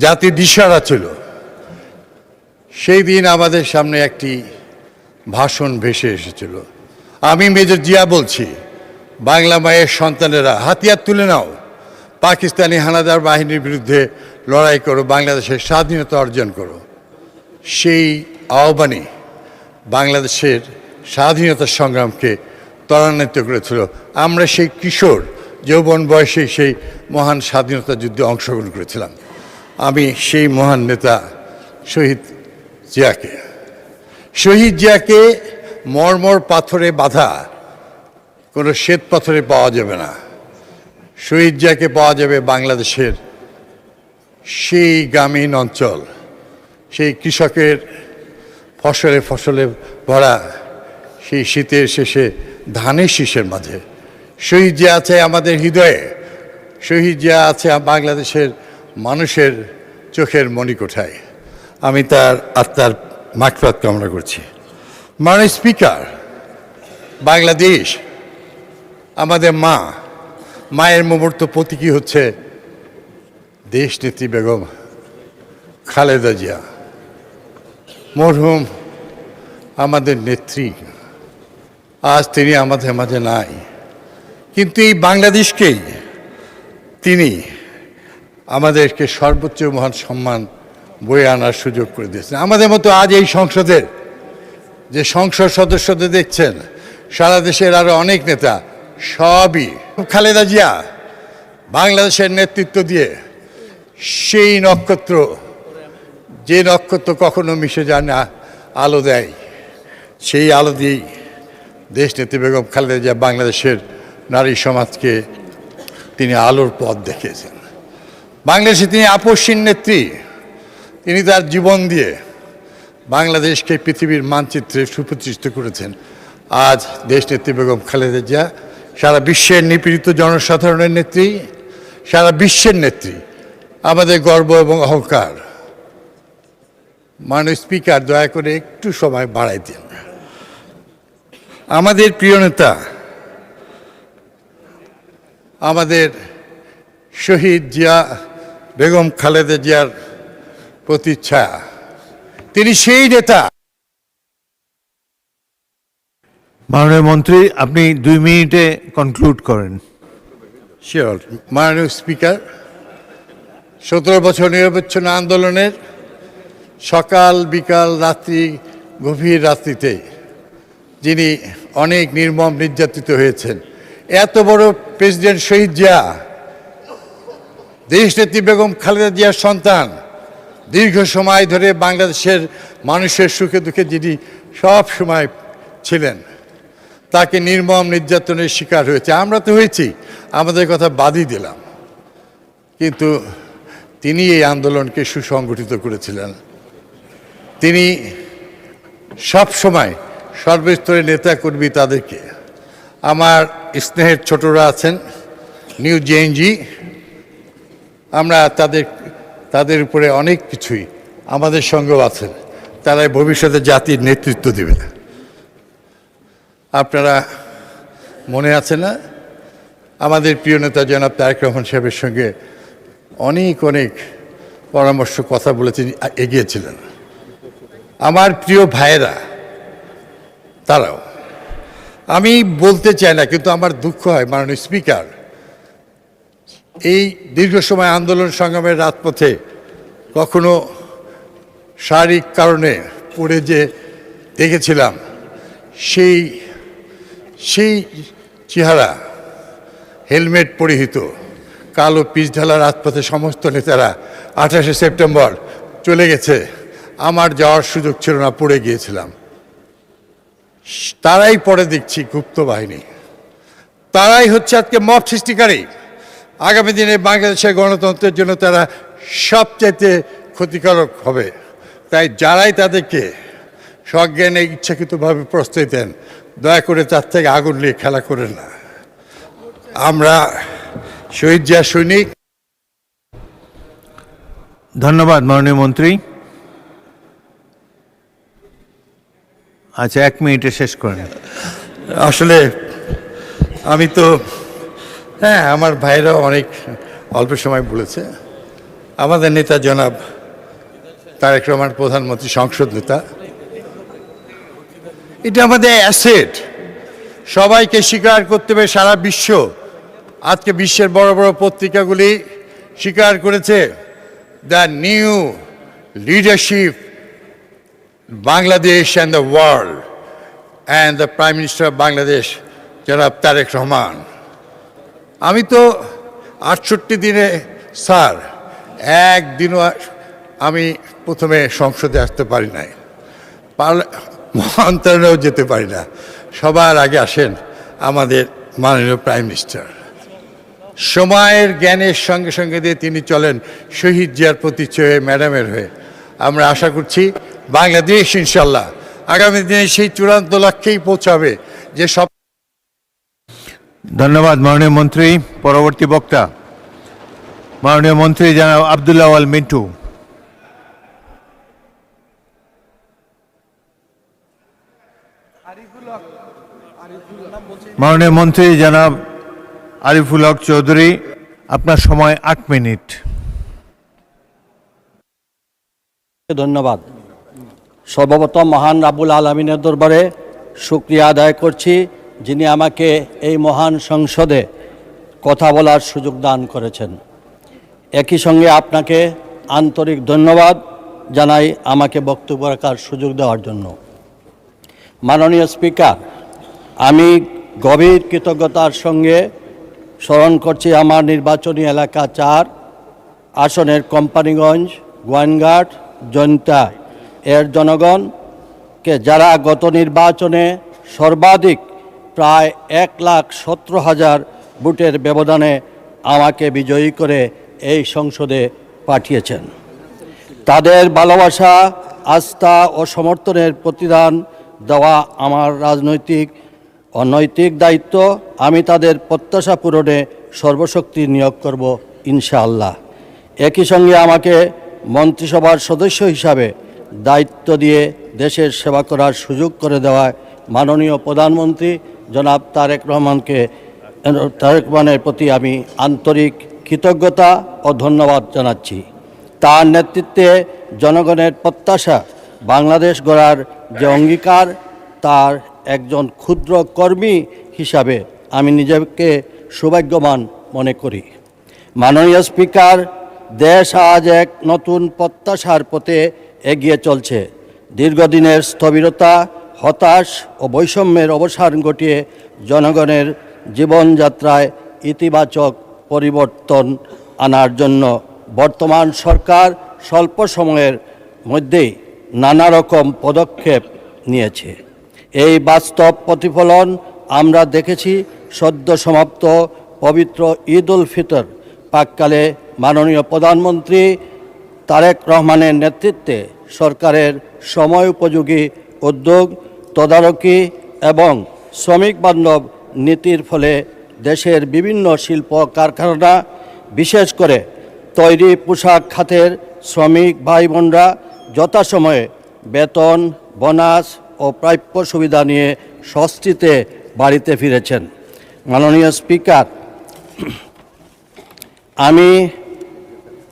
জাতি দিশাহারা ছিল, সেই দিন আমাদের সামনে একটি ভাষণ ভেসে এসেছিল। আমি মেজর জিয়া বলছি, বাংলা মায়ের সন্তানেরা হাতিয়ার তুলে নাও, পাকিস্তানি হানাদার বাহিনীর বিরুদ্ধে লড়াই করো, বাংলাদেশের স্বাধীনতা অর্জন করো। সেই আহ্বানে বাংলাদেশের স্বাধীনতা সংগ্রামকে ত্বরান্বিত করেছিল। আমরা সেই কিশোর যৌবন বয়সে সেই মহান স্বাধীনতা যুদ্ধে অংশগ্রহণ করেছিলাম। আমি সেই মহান নেতা শহীদ জিয়াকে মর্মর পাথরে বাঁধা কোনো শ্বেত পাথরে পাওয়া যাবে না। শহীদ জিয়াকে পাওয়া যাবে বাংলাদেশের সেই গ্রামীণ অঞ্চল, সেই কৃষকের ফসলে ভরা সেই শীতের শেষে ধানের শীষের মাঝে। শহীদ জিয়া আছে আমাদের হৃদয়ে, শহীদ জিয়া আছে বাংলাদেশের মানুষের চোখের মণিকোঠায়। আমি তার আত্মার মাগফিরাত কামনা করছি। মাননীয় স্পিকার, বাংলাদেশ আমাদের মায়ের মুহূর্ত প্রতীকী হচ্ছে দেশনেত্রী বেগম খালেদা জিয়া, মরহুম আমাদের নেত্রী, আজ তিনি আমাদের মাঝে নাই, কিন্তু এই বাংলাদেশকেই তিনি আমাদেরকে সর্বোচ্চ মহান সম্মান বয়ে আনার সুযোগ করে দিয়েছেন। আমাদের মতো আজ এই সংসদের যে সংসদ সদস্যদের দেখছেন, সারা দেশের আরো অনেক নেতা, সবই খালেদা জিয়া বাংলাদেশের নেতৃত্ব দিয়ে সেই নক্ষত্র, যে নক্ষত্র কখনো মিশে যায় না, আলো দেয়, সেই আলো দিয়েই দেশ নেত্রী বেগম খালেদা জিয়া বাংলাদেশের নারী সমাজকে তিনি আলোর পথ দেখিয়েছেন। বাংলাদেশে তিনি আপসহীন নেত্রী, তিনি তার জীবন দিয়ে বাংলাদেশকে পৃথিবীর মানচিত্রে সুপ্রতিষ্ঠিত করেছেন। আজ দেশ নেত্রী বেগম খালেদা জিয়া সারা বিশ্বের নিপীড়িত জনসাধারণের নেত্রী, সারা বিশ্বের নেত্রী, আমাদের গর্ব এবং অহংকার। মাননীয় স্পিকার, দয়া করে একটু সময় বাড়াই দিন। আমাদের প্রিয় নেতা, আমাদের শহীদ জিয়া বেগম খালেদা জিয়ার প্রতিচ্ছায়া, তিনি সেই নেতা। মাননীয় মন্ত্রী, আপনি 2 মিনিটে কনক্লুড করেন। শিওর। মাননীয় স্পিকার, 17 বছর নিরবচ্ছিন্ন আন্দোলনের সকাল বিকাল রাত্রি, গভীর রাত্রিতে যিনি অনেক নির্মম নির্যাতিত হয়েছেন, এত বড় প্রেসিডেন্ট শহীদ জিয়া, দেশনেত্রী বেগম খালেদা জিয়ার সন্তান, দীর্ঘ সময় ধরে বাংলাদেশের মানুষের সুখে দুঃখে যিনি সব সময় ছিলেন, তাকে নির্মম নির্যাতনের শিকার হয়েছে। আমরা তো হয়েছি, আমাদের কথা বাদই দিলাম, কিন্তু তিনি এই আন্দোলনকে সুসংগঠিত করেছিলেন। তিনি সব সময় সর্বস্তরের নেতাকর্মী তাদেরকে, আমার স্নেহের ছোটরা আছেন নিউ জেএনজি, আমরা তাদের উপরে অনেক কিছুই, আমাদের সঙ্গেও আছেন, তারাই ভবিষ্যতে জাতির নেতৃত্ব দেবে। আপনারা মনে আছে না, আমাদের প্রিয় নেতা জনাব তারেক রহমান সাহেবের সঙ্গে অনেক পরামর্শ কথা বলেছেন, এগিয়েছিলেন। আমার প্রিয় ভাইয়েরা তারাও, আমি বলতে চাই না, কিন্তু আমার দুঃখ হয় মাননীয় স্পিকার, এই দীর্ঘ সময় আন্দোলন সংগ্রামের রাজপথে কখনো শারীরিক কারণে পড়ে যে দেখেছিলাম, সেই চেহারা, হেলমেট পরিহিত কালো পিচঢালা রাজপথে সমস্ত নেতারা 28শে সেপ্টেম্বর চলে গেছে, আমার যাওয়ার সুযোগ ছিল না, পড়ে গিয়েছিলাম। তারাই পরে দেখছি গুপ্ত বাহিনী, তারাই হচ্ছে আজকে মব সৃষ্টিকারী। আগামী দিনে বাংলাদেশের গণতন্ত্রের জন্য তারা সবচাইতে ক্ষতিকারক হবে। তাই যারাই তাদেরকে সজ্ঞানে ইচ্ছাকৃতভাবে প্রশ্রয় দেন, দয়া করে তার থেকে আগুন নিয়ে খেলা করেন না। আমরা শহীদ জিয়া সৈনিক। ধন্যবাদ মাননীয় মন্ত্রী। আচ্ছা, 1 মিনিটে শেষ করেন। আসলে আমি তো, হ্যাঁ, আমার ভাইরাও অনেক অল্প সময় বলেছে। আমাদের নেতা জনাব তারেক রহমান, প্রধানমন্ত্রী, সংসদ নেতা, এটা আমাদের অ্যাসেট, সবাইকে স্বীকার করতে হবে। সারা বিশ্ব, আজকে বিশ্বের বড় বড় পত্রিকাগুলি স্বীকার করেছে, the new leadership Bangladesh and the world, and the prime minister of Bangladesh জনাব তারেক রহমান। আমি তো 68 দিনে, স্যার, একদিনও আমি প্রথমে সংসদে আসতে পারি নাই, মন্ত্রণালয়েও যেতে পারি না। সবার আগে আসেন আমাদের মাননীয় প্রাইম মিনিস্টার। সময়ের জ্ঞানের সঙ্গে সঙ্গে দিয়ে তিনি চলেন শহীদ জিয়ার প্রতিচ্ছয়ে, ম্যাডামের হয়ে। আমরা আশা করছি বাংলাদেশ ইনশাল্লাহ আগামী দিনে সেই চূড়ান্ত লক্ষ্যেই পৌঁছাবে যে সব। ধন্যবাদ মাননীয় মন্ত্রী। পরবর্তী বক্তা মাননীয় মন্ত্রী জনাব আব্দুল্লাহ আল মিন্টু। মাননীয় মন্ত্রী জনাব আরিফুল হক চৌধুরী, আপনার সময় 8 মিনিট। ধন্যবাদ। সর্বপ্রথম মহান রাব্বুল আলামিনের দরবারে শুকরিয়া আদায় করছি, যিনি আমাকে এই মহান সংসদে কথা বলার সুযোগ দান করেছেন। একই সঙ্গে আপনাকে আন্তরিক ধন্যবাদ জানাই আমাকে বক্তব্য রাখার সুযোগ দেওয়ার জন্য। মাননীয় স্পিকার, আমি গভীর কৃতজ্ঞতার সঙ্গে স্মরণ করছি আমার নির্বাচনী এলাকা 4 আসনের কোম্পানিগঞ্জ, গোয়াইনঘাট, জৈন্তা এর জনগণকে, যারা গত নির্বাচনে সর্বাধিক প্রায় 1,17,000 ভোটের ব্যবধানে আমাকে বিজয়ী করে এই সংসদে পাঠিয়েছেন। তাদের ভালোবাসা, আস্থা ও সমর্থনের প্রতিদান দেওয়া আমার রাজনৈতিক ও নৈতিক দায়িত্ব। আমি তাদের প্রত্যাশা পূরণে সর্বশক্তি নিয়োগ করব ইনশাআল্লাহ। একই সঙ্গে আমাকে মন্ত্রিসভার সদস্য হিসাবে দায়িত্ব দিয়ে দেশের সেবা করার সুযোগ করে দেওয়ায় মাননীয় প্রধানমন্ত্রী জনাব তারেক রহমানের প্রতি আমি আন্তরিক কৃতজ্ঞতা ও ধন্যবাদ জানাচ্ছি। তার নেতৃত্বে জনগণের প্রত্যাশা বাংলাদেশ গড়ার যে অঙ্গীকার, তার একজন ক্ষুদ্র কর্মী হিসাবে আমি নিজেকে সৌভাগ্যবান মনে করি। মাননীয় স্পিকার, দেশ আজ এক নতুন প্রত্যাশার পথে এগিয়ে চলছে। দীর্ঘদিনের স্থবিরতা, হতাশ ও বৈষম্যের অবসান ঘটিয়ে জনগণের জীবনযাত্রায় ইতিবাচক পরিবর্তন আনার জন্য বর্তমান সরকার স্বল্প সময়ের মধ্যেই নানা রকম পদক্ষেপ নিয়েছে। এই বাস্তব প্রতিফলন আমরা দেখেছি সদ্য সমাপ্ত পবিত্র ঈদ উল ফিতর প্রাক্কালে মাননীয় প্রধানমন্ত্রী তারেক রহমানের নেতৃত্বে সরকারের সময় উপযোগী উদ্যোগ, তদারকি এবং শ্রমিক বান্ধব নীতির ফলে দেশের বিভিন্ন শিল্প কারখানা, বিশেষ করে তৈরি পোশাক খাতের শ্রমিক ভাই বোনরা যথাসময়ে বেতন, বোনাস ও প্রাপ্য সুবিধা নিয়ে স্বস্তিতে বাড়িতে ফিরেছেন। মাননীয় স্পিকার,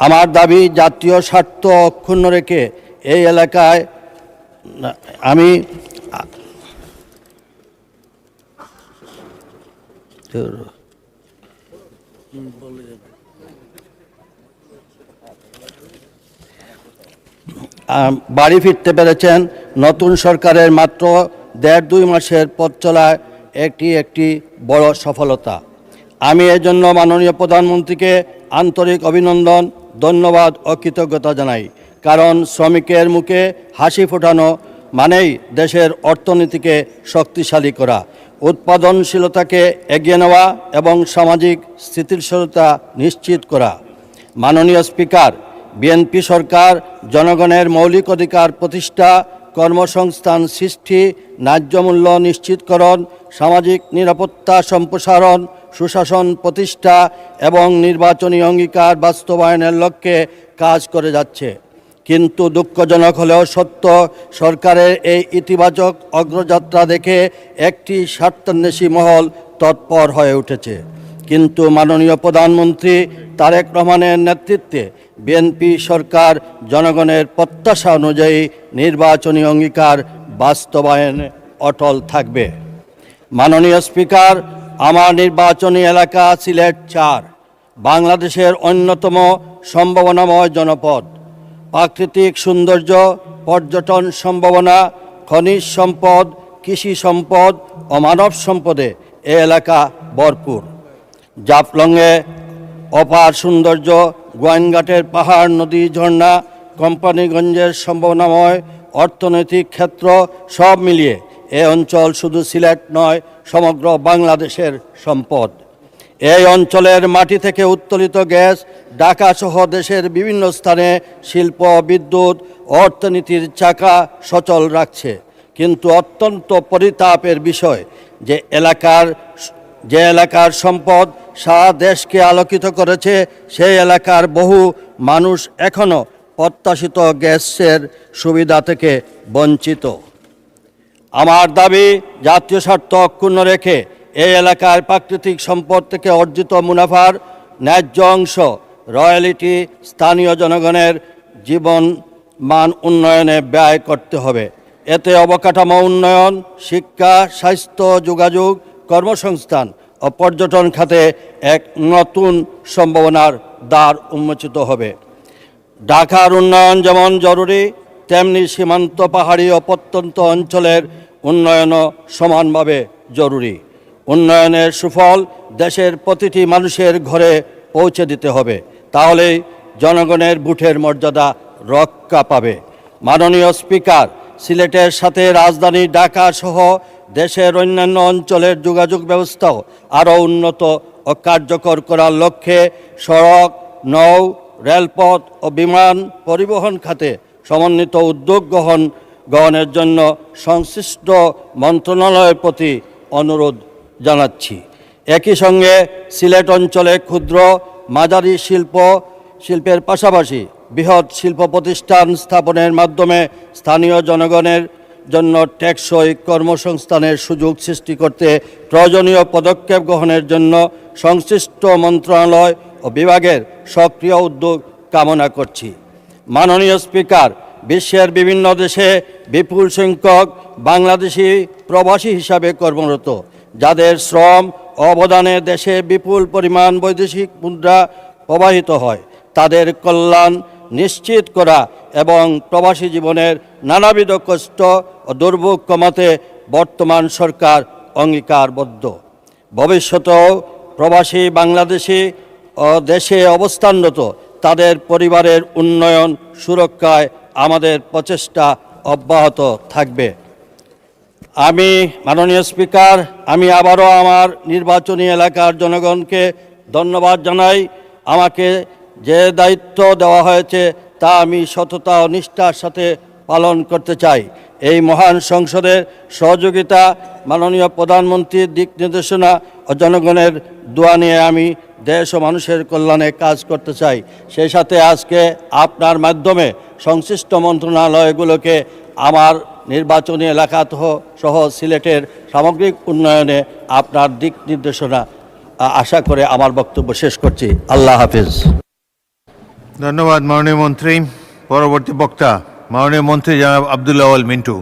আমার দাবি, জাতীয় স্বার্থ অক্ষুণ্ণ রেখে এই এলাকায় বাড়ি ফিরতে পেরেছেন। নতুন সরকারের মাত্র 1.5-2 মাসের পথ চলায় একটি বড় সফলতা। আমি এজন্য মাননীয় প্রধানমন্ত্রীকে আন্তরিক অভিনন্দন, ধন্যবাদ ও কৃতজ্ঞতা জানাই। কারণ শ্রমিকের মুখে হাসি ফোটানো মানেই দেশের অর্থনীতিকে শক্তিশালী করা, উৎপাদনশীলতাকে এগিয়ে নেওয়া এবং সামাজিক স্থিতিশীলতা নিশ্চিত করা। মাননীয় স্পিকার, বিএনপি সরকার জনগণের মৌলিক অধিকার প্রতিষ্ঠা, কর্মসংস্থান সৃষ্টি, ন্যায্য মূল্য নিশ্চিতকরণ, সামাজিক নিরাপত্তা সম্প্রসারণ, সুশাসন প্রতিষ্ঠা এবং নির্বাচনী অঙ্গীকার বাস্তবায়নের লক্ষ্যে কাজ করে যাচ্ছে। কিন্তু দুঃখজনক হলেও সত্য, সরকারের এই ইতিবাচক অগ্রযাত্রা দেখে একটি স্বার্থান্বেষী মহল তৎপর হয়ে উঠেছে। কিন্তু মাননীয় প্রধানমন্ত্রী তারেক রহমানের নেতৃত্বে বিএনপি সরকার জনগণের প্রত্যাশা অনুযায়ী নির্বাচনী অঙ্গীকার বাস্তবায়নে অটল থাকবে। মাননীয় স্পিকার, আমার নির্বাচনী এলাকা সিলেট 4 বাংলাদেশের অন্যতম সম্ভাবনাময় জনপদ। প্রাকৃতিক সৌন্দর্য, পর্যটন সম্ভাবনা, খনিজ সম্পদ, কৃষি সম্পদ ও মানব সম্পদে এ এলাকা ভরপুর। জাফলংয়ে অপার সৌন্দর্য, গোয়াইনঘাটের পাহাড়, নদী, ঝর্ণা, কোম্পানিগঞ্জের সম্ভাবনাময় অর্থনৈতিক ক্ষেত্র, সব মিলিয়ে এ অঞ্চল শুধু সিলেট নয়, সমগ্র বাংলাদেশের সম্পদ। এই অঞ্চলের মাটি থেকে উত্তোলিত গ্যাস ঢাকাসহ দেশের বিভিন্ন স্থানে শিল্প, বিদ্যুৎ, অর্থনীতির চাকা সচল রাখছে। কিন্তু অত্যন্ত পরিতাপের বিষয় যে এলাকার সম্পদ সারা দেশকে আলোকিত করেছে, সেই এলাকার বহু মানুষ এখনও প্রত্যাশিত গ্যাসের সুবিধা থেকে বঞ্চিত। আমার দাবি, জাতীয় স্বার্থ অক্ষুণ্ণ রেখে এই এলাকার প্রাকৃতিক সম্পদ থেকে অর্জিত মুনাফার ন্যায্য অংশ, রয়্যালিটি স্থানীয় জনগণের জীবন মান উন্নয়নে ব্যয় করতে হবে। এতে অবকাঠামো উন্নয়ন, শিক্ষা, স্বাস্থ্য, যোগাযোগ, কর্মসংস্থান ও পর্যটন খাতে এক নতুন সম্ভাবনার দ্বার উন্মোচিত হবে। ঢাকার উন্নয়ন যেমন জরুরি, তেমনি সীমান্ত পাহাড়ি ও প্রত্যন্ত অঞ্চলের উন্নয়নও সমানভাবে জরুরি। উন্নয়নের সুফল দেশের প্রতিটি মানুষের ঘরে পৌঁছে দিতে হবে, তাহলেই জনগণের ভোটের মর্যাদা রক্ষা পাবে। মাননীয় স্পিকার, সিলেটের সাথে রাজধানী ঢাকা সহ দেশের অন্যান্য অঞ্চলের যোগাযোগ ব্যবস্থাও আরও উন্নত ও কার্যকর করার লক্ষ্যে সড়ক, নৌ, রেলপথ ও বিমান পরিবহন খাতে সমন্বিত উদ্যোগ গ্রহণের জন্য সংশ্লিষ্ট মন্ত্রণালয়ের প্রতি অনুরোধ জানাচ্ছি। একই সঙ্গে সিলেট অঞ্চলে ক্ষুদ্র মাঝারি শিল্পের পাশাপাশি বৃহৎ শিল্প প্রতিষ্ঠান স্থাপনের মাধ্যমে স্থানীয় জনগণের জন্য টেকসই কর্মসংস্থানের সুযোগ সৃষ্টি করতে প্রয়োজনীয় পদক্ষেপ গ্রহণের জন্য সংশ্লিষ্ট মন্ত্রণালয় ও বিভাগের সক্রিয় উদ্যোগ কামনা করছি। মাননীয় স্পিকার, বিশ্বের বিভিন্ন দেশে বিপুল সংখ্যক বাংলাদেশি প্রবাসী হিসাবে কর্মরত, যাদের শ্রম অবদানে দেশে বিপুল পরিমাণ বৈদেশিক মুদ্রা প্রবাহিত হয়। তাদের কল্যাণ নিশ্চিত করা এবং প্রবাসী জীবনের নানাবিধ কষ্ট ও দুর্ভোগ কমাতে বর্তমান সরকার অঙ্গীকারবদ্ধ। ভবিষ্যতেও প্রবাসী বাংলাদেশি ও দেশে অবস্থানরত তাদের পরিবারের উন্নয়ন সুরক্ষায় আমাদের প্রচেষ্টা অব্যাহত থাকবে। মাননীয় স্পিকার, আমি আবারও আমার নির্বাচনী এলাকার জনগণকে ধন্যবাদ জানাই। আমাকে যে দায়িত্ব দেওয়া হয়েছে তা আমি সততা ও নিষ্ঠার সাথে পালন করতে চাই। এই মহান সংসদের সহযোগিতা, মাননীয় প্রধানমন্ত্রীর দিক নির্দেশনা ও জনগণের দোয়া নিয়ে আমি দেশ ও মানুষের কল্যাণে কাজ করতে চাই। সেই সাথে আজকে আপনার মাধ্যমে সংশ্লিষ্ট মন্ত্রণালয়গুলোকে আমার নির্বাচনী এলাকা সহ সিলেটের সামগ্রিক উন্নয়নে আপনার দিক নির্দেশনা আশা করে আমার বক্তব্য শেষ করছি। আল্লাহ হাফিজ। ধন্যবাদ মাননীয় মন্ত্রী। পরবর্তী বক্তা মাননীয় মন্ত্রী জনাব আব্দুল আউয়াল মিন্টু।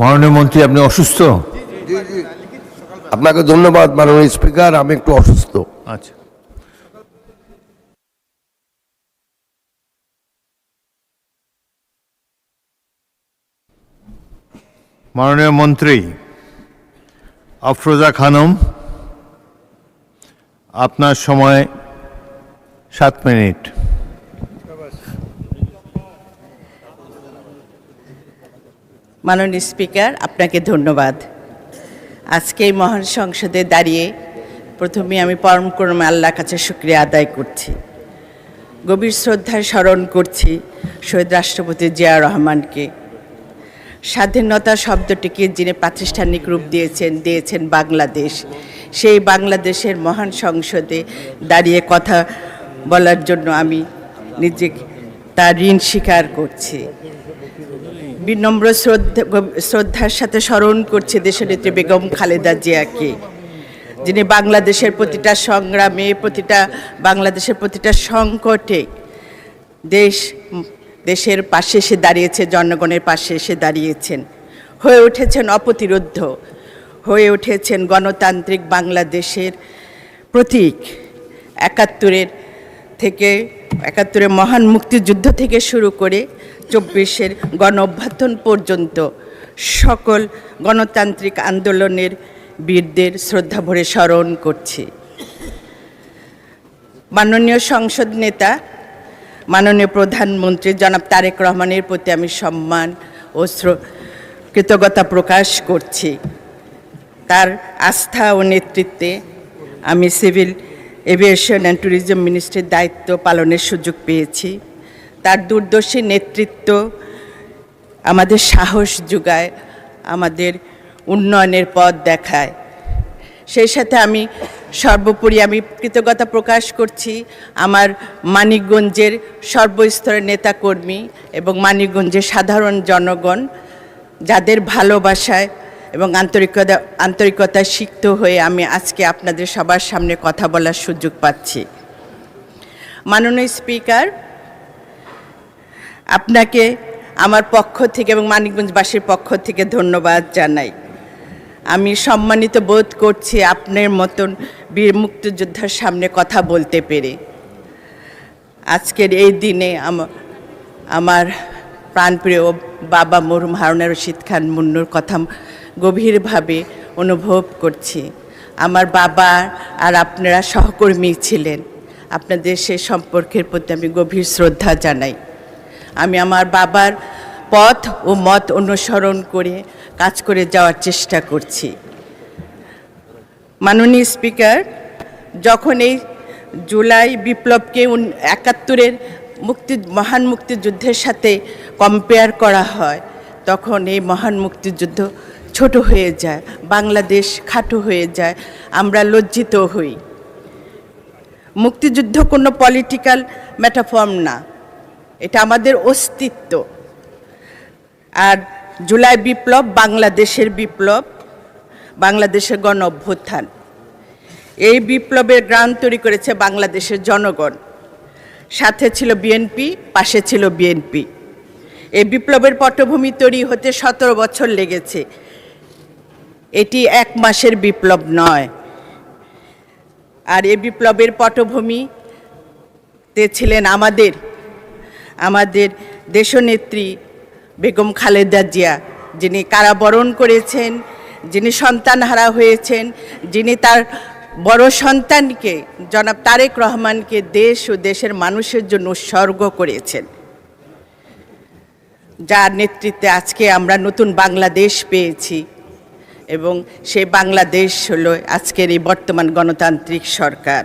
মাননীয় মন্ত্রী, আপনি অসুস্থ? আপনাকে ধন্যবাদ মাননীয় স্পিকার, আমি একটু অসুস্থ। আচ্ছা। মাননীয় মন্ত্রী আফরোজা খানম, আপনার সময় 7 মিনিট। মাননীয় স্পিকার, আপনাকে ধন্যবাদ। আজকে এই মহান সংসদে দাঁড়িয়ে প্রথমে আমি পরম করুণা আল্লাহর কাছে শুকরিয়া আদায় করছি। গভীর শ্রদ্ধায় স্মরণ করছি শহীদ রাষ্ট্রপতি জিয়া রহমানকে। স্বাধীনতা শব্দটিকে যিনি প্রাতিষ্ঠানিক রূপ দিয়েছেন বাংলাদেশ, সেই বাংলাদেশের মহান সংসদে দাঁড়িয়ে কথা বলার জন্য আমি নিজে তার ঋণ স্বীকার করছি। বিনম্র শ্রদ্ধার সাথে স্মরণ করছি দেশনেত্রী বেগম খালেদা জিয়াকে, যিনি বাংলাদেশের প্রতিটা সংগ্রামে, বাংলাদেশের প্রতিটা সংকটে দেশের পাশে এসে দাঁড়িয়েছে, জনগণের পাশে এসে দাঁড়িয়েছেন, হয়ে উঠেছেন অপ্রতিরোধ্য, হয়ে উঠেছেন গণতান্ত্রিক বাংলাদেশের প্রতীক। ৭১-এর মহান মুক্তিযুদ্ধ থেকে শুরু করে ২৪-এর গণ অভ্যুত্থান পর্যন্ত সকল গণতান্ত্রিক আন্দোলনের বীরদের শ্রদ্ধা ভরে স্মরণ করছি। মাননীয় সংসদ নেতা মাননীয় প্রধানমন্ত্রী জনাব তারেক রহমানের প্রতি আমি সম্মান ও কৃতজ্ঞতা প্রকাশ করছি। তার আস্থা ও নেতৃত্বে আমি সিভিল এভিয়েশন অ্যান্ড ট্যুরিজম মিনিস্ট্রির দায়িত্ব পালনের সুযোগ পেয়েছি। তার দূরদর্শী নেতৃত্ব আমাদের সাহস যোগায়, আমাদের উন্নয়নের পথ দেখায়। সেই সাথে সর্বোপরি আমি কৃতজ্ঞতা প্রকাশ করছি আমার মানিকগঞ্জের সর্বস্তরের নেতাকর্মী এবং মানিকগঞ্জের সাধারণ জনগণ, যাদের ভালোবাসায় এবং আন্তরিকতায় সিক্ত হয়ে আমি আজকে আপনাদের সবার সামনে কথা বলার সুযোগ পাচ্ছি। মাননীয় স্পিকার, আপনাকে আমার পক্ষ থেকে এবং মানিকগঞ্জবাসীর পক্ষ থেকে ধন্যবাদ জানাই। আমি সম্মানিত বোধ করছি আপনার মতন বীর মুক্তিযোদ্ধার সামনে কথা বলতে পেরে। আজকের এই দিনে আমার প্রাণপ্রিয় বাবা মরহুম হারুন রশিদ খান মুন্নুর কথা গভীরভাবে অনুভব করছি। আমার বাবা আর আপনারা সহকর্মী ছিলেন, আপনাদের সেই সম্পর্কের প্রতি আমি গভীর শ্রদ্ধা জানাই। আমি আমার বাবার পথ ও মত অনুসরণ করে কাজ করে যাওয়ার চেষ্টা করছি। মাননীয় স্পিকার, যখন এই জুলাই বিপ্লবকে ৭১-এর মহান মুক্তিযুদ্ধের সাথে কম্পেয়ার করা হয়, তখন এই মহান মুক্তিযুদ্ধ ছোট হয়ে যায়, বাংলাদেশ খাটো হয়ে যায়, আমরা লজ্জিত হই। মুক্তিযুদ্ধ কোনো পলিটিক্যাল মেটাফর্ম না, এটা আমাদের অস্তিত্ব। আর জুলাই বিপ্লব বাংলাদেশের বিপ্লব, বাংলাদেশের গণ অভ্যুত্থান। এই বিপ্লবের গ্রাউন্ড তৈরি করেছে বাংলাদেশের জনগণ, সাথে ছিল বিএনপি, পাশে ছিল বিএনপি। এই বিপ্লবের পটভূমি তৈরি হতে ১৭ বছর লেগেছে, এটি ১ মাসের বিপ্লব নয়। আর এই বিপ্লবের পটভূমিতে ছিলেন আমাদের দেশনেত্রী বেগম খালেদা জিয়া, যিনি কারাবরণ করেছেন, যিনি সন্তানহারা হয়েছেন, যিনি তার বড় সন্তানকে জনাব তারেক রহমানকে দেশ ও দেশের মানুষের জন্য উৎসর্গ করেছেন, যার নেতৃত্বে আজকে আমরা নতুন বাংলাদেশ পেয়েছি। এবং সেই বাংলাদেশ হলো আজকের এই বর্তমান গণতান্ত্রিক সরকার।